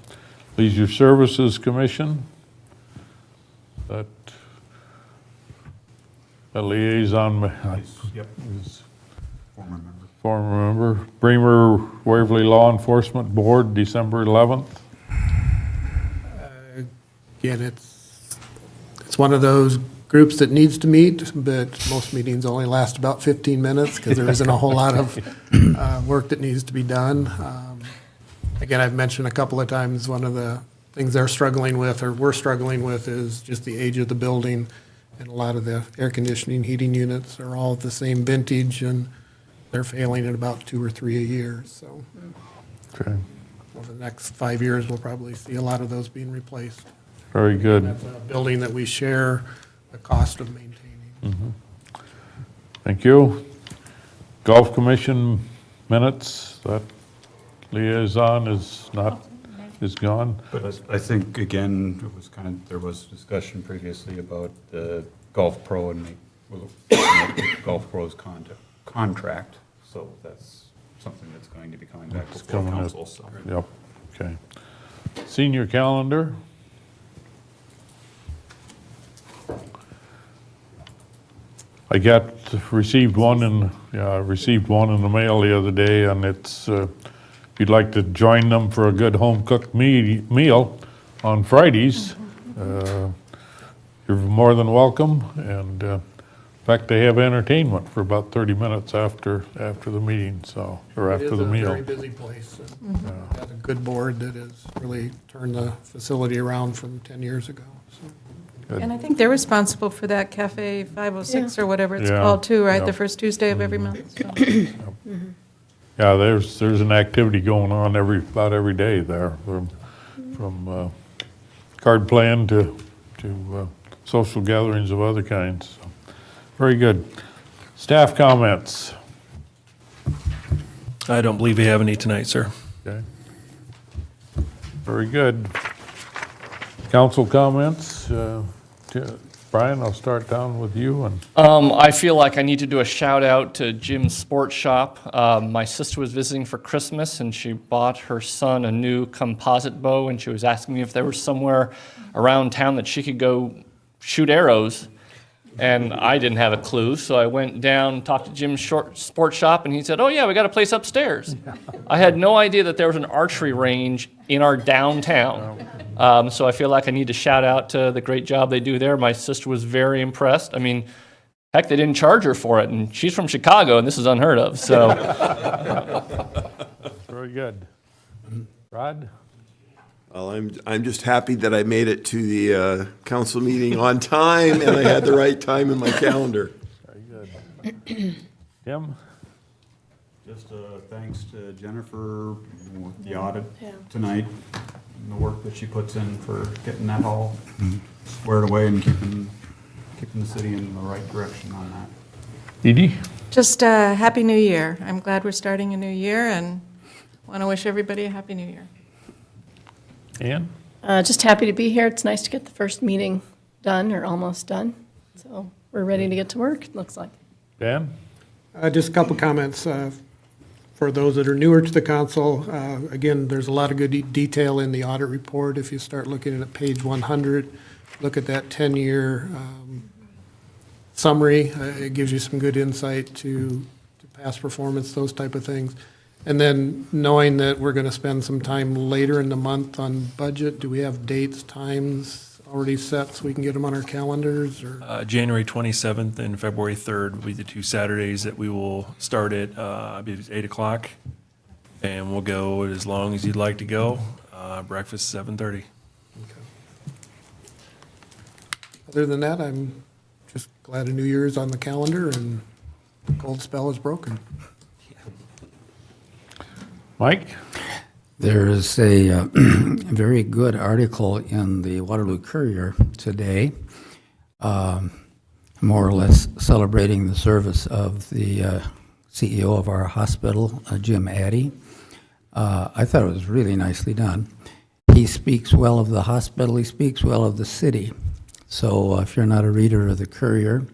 Leisure Services Commission. That a liaison. Yep. Is Former member. former member. Bremer Waverly Law Enforcement Board, December 11th. Again, it's one of those groups that needs to meet, but most meetings only last about 15 minutes because there isn't a whole lot of work that needs to be done. Again, I've mentioned a couple of times, one of the things they're struggling with, or we're struggling with, is just the age of the building. And a lot of the air conditioning, heating units are all the same vintage, and they're failing at about 2 or 3 a year. So Okay. over the next 5 years, we'll probably see a lot of those being replaced. Very good. That's a building that we share the cost of maintaining. Thank you. Golf Commission minutes, that liaison is gone. But I think, again, it was there was discussion previously about the Golf Pro and Golf Pro's contract, so that's something that's going to be coming back It's before coming up. council. So. Yep, okay. Senior calendar. Received one in the mail the other day, and it's, if you'd like to join them for a good home-cooked meal on Fridays, you're more than welcome, and in fact, they have entertainment for about 30 minutes after the meeting, so, or after the meal. It is a very busy place. And we've got a good board that has really turned the facility around from 10 years ago. So. And I think they're responsible for that Cafe 506 or whatever it's Yeah. called too, right? Yeah. The first Tuesday of every month. So. Yeah, there's an activity going on about every day there, from card playing to social gatherings of other kinds. So, very good. Staff comments. I don't believe we have any tonight, sir. Okay. Very good. Council comments. Brian, I'll start down with you. I feel like I need to do a shout out to Jim's Sports Shop. My sister was visiting for Christmas, and she bought her son a new composite bow, and she was asking me if there was somewhere around town that she could go shoot arrows. And I didn't have a clue, so I went down, talked to Jim's Sports Shop, and he said, "Oh yeah, we got a place upstairs." I had no idea that there was an archery range in our downtown. So I feel like I need to shout out to the great job they do there. My sister was very impressed. I mean, heck, they didn't charge her for it, and she's from Chicago, and this is unheard of. So, Very good. Rod? Well, I'm just happy that I made it to the council meeting on time, and I had the right time in my calendar. Very good. Tim? Just thanks to Jennifer with the audit tonight, and the work that she puts in for getting that all squared away and keeping the city in the right direction on that. Dee Dee? Just Happy New Year. I'm glad we're starting a new year and want to wish everybody a Happy New Year. Ann? Just happy to be here. It's nice to get the first meeting done, or almost done. So we're ready to get to work, it looks like. Dan? Just a couple comments. For those that are newer to the council, again, there's a lot of good detail in the audit report. If you start looking at page 100, look at that 10-year summary. It gives you some good insight to past performance, those type of things. And then knowing that we're going to spend some time later in the month on budget, do we have dates, times already set so we can get them on our calendars? Or January 27th and February 3rd will be the 2 Saturdays that we will start at, I believe it's 8 o'clock. And we'll go as long as you'd like to go. Breakfast 7:30. Other than that, I'm just glad a new year is on the calendar and the cold spell is broken. Mike? There is a very good article in the Waterloo Courier today, more or less celebrating the service of the CEO of our hospital, Jim Addy. I thought it was really nicely done. He speaks well of the hospital, he speaks well of the city. So if you're not a reader of the Courier,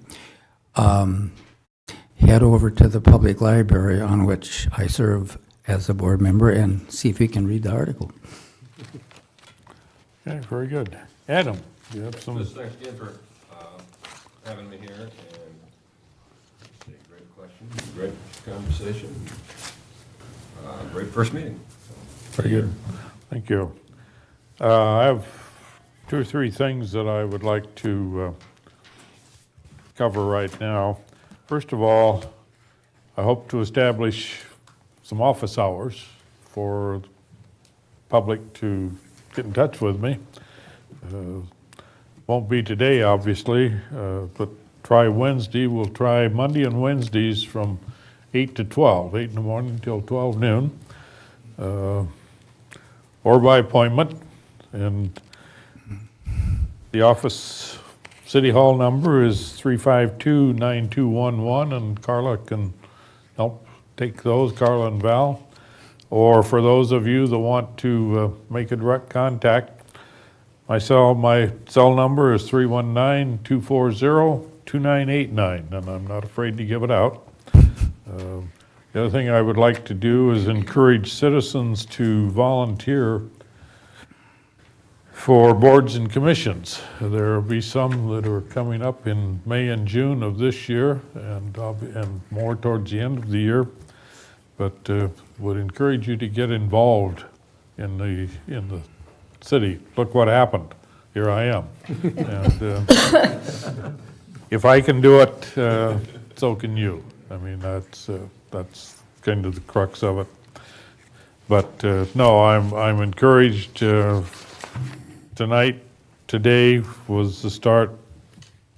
head over to the public library on which I serve as a board member and see if you can read the article. Okay, very good. Adam, you have some? Just thanks again for having me here, and great questions, great conversation, great first meeting. Very good. Thank you. I have 2 or 3 things that I would like to cover right now. First of all, I hope to establish some office hours for the public to get in touch with me. Won't be today, obviously, but try Wednesday. We'll try Monday and Wednesdays from 8 to 12, 8 in the morning until 12 noon, or by appointment. And the office City Hall number is 352-9211, and Carla can help take those, Carla and Val. Or for those of you that want to make a direct contact, my cell number is 319-240-2989, and I'm not afraid to give it out. The other thing I would like to do is encourage citizens to volunteer for boards and commissions. There will be some that are coming up in May and June of this year, and more towards the end of the year. But would encourage you to get involved in the city. Look what happened. Here I am. And if I can do it, so can you. I mean, that's kind of the crux of it. But no, I'm encouraged. Today was the start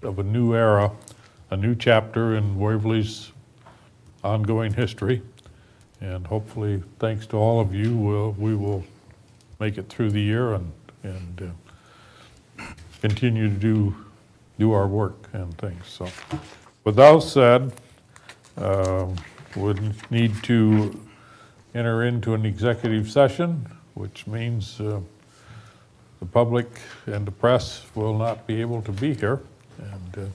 of a new era, a new chapter in Waverly's ongoing history. And hopefully, thanks to all of you, we will make it through the year and continue to do our work and things. So, with that said, we need to enter into an executive session, which means the public and the press will not be able to be here, and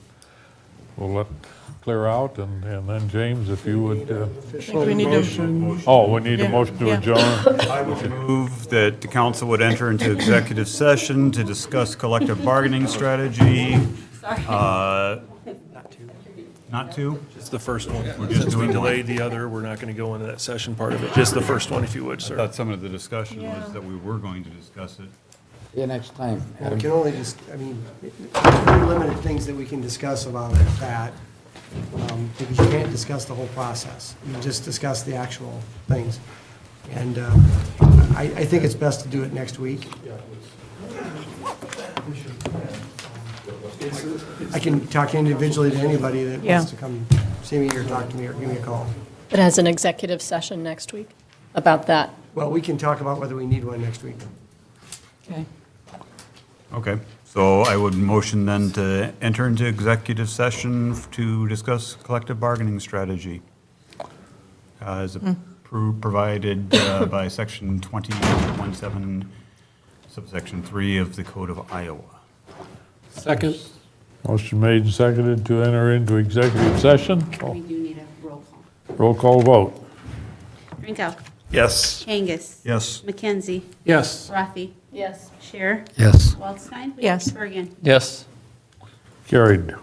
we'll let clear out, and then James, if you would. We need a Oh, we need a motion to adjourn. I would move that the council would enter into executive session to discuss collective bargaining strategy. Not two? Just the first one. We're just Since we doing delayed the other, we're not going to go into that session part of it. Just the first one, if you would, I sir. thought some of the discussion was that we were going to discuss it. See you next time. We can only just, I mean, there's very limited things that we can discuss about that, because you can't discuss the whole process. You can just discuss the actual things. And I think it's best to do it next week. I can talk individually to anybody that wants to come see me or talk to me or give me a call. It has an executive session next week about that. Well, we can talk about whether we need one next week. Okay. Okay, so I would motion then to enter into executive session to discuss collective bargaining strategy as provided by section 20.17, subsection 3 of the Code of Iowa. Second. Motion made and seconded to enter into executive session. We do need a roll call. Roll call vote. Rinko. Yes. Kangas. Yes. McKenzie. Yes. Rafi. Yes. Scher. Yes. Waldstein. Yes. Bergen. Yes. Carried.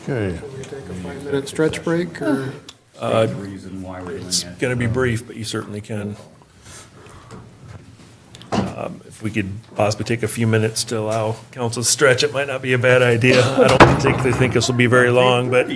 Okay. We take a 5-minute stretch break, or? Reason why we're doing It's it. going to be brief, but you certainly can. If we could possibly take a few minutes to allow council to stretch, it might not be a bad idea. I don't particularly think this will be very long, but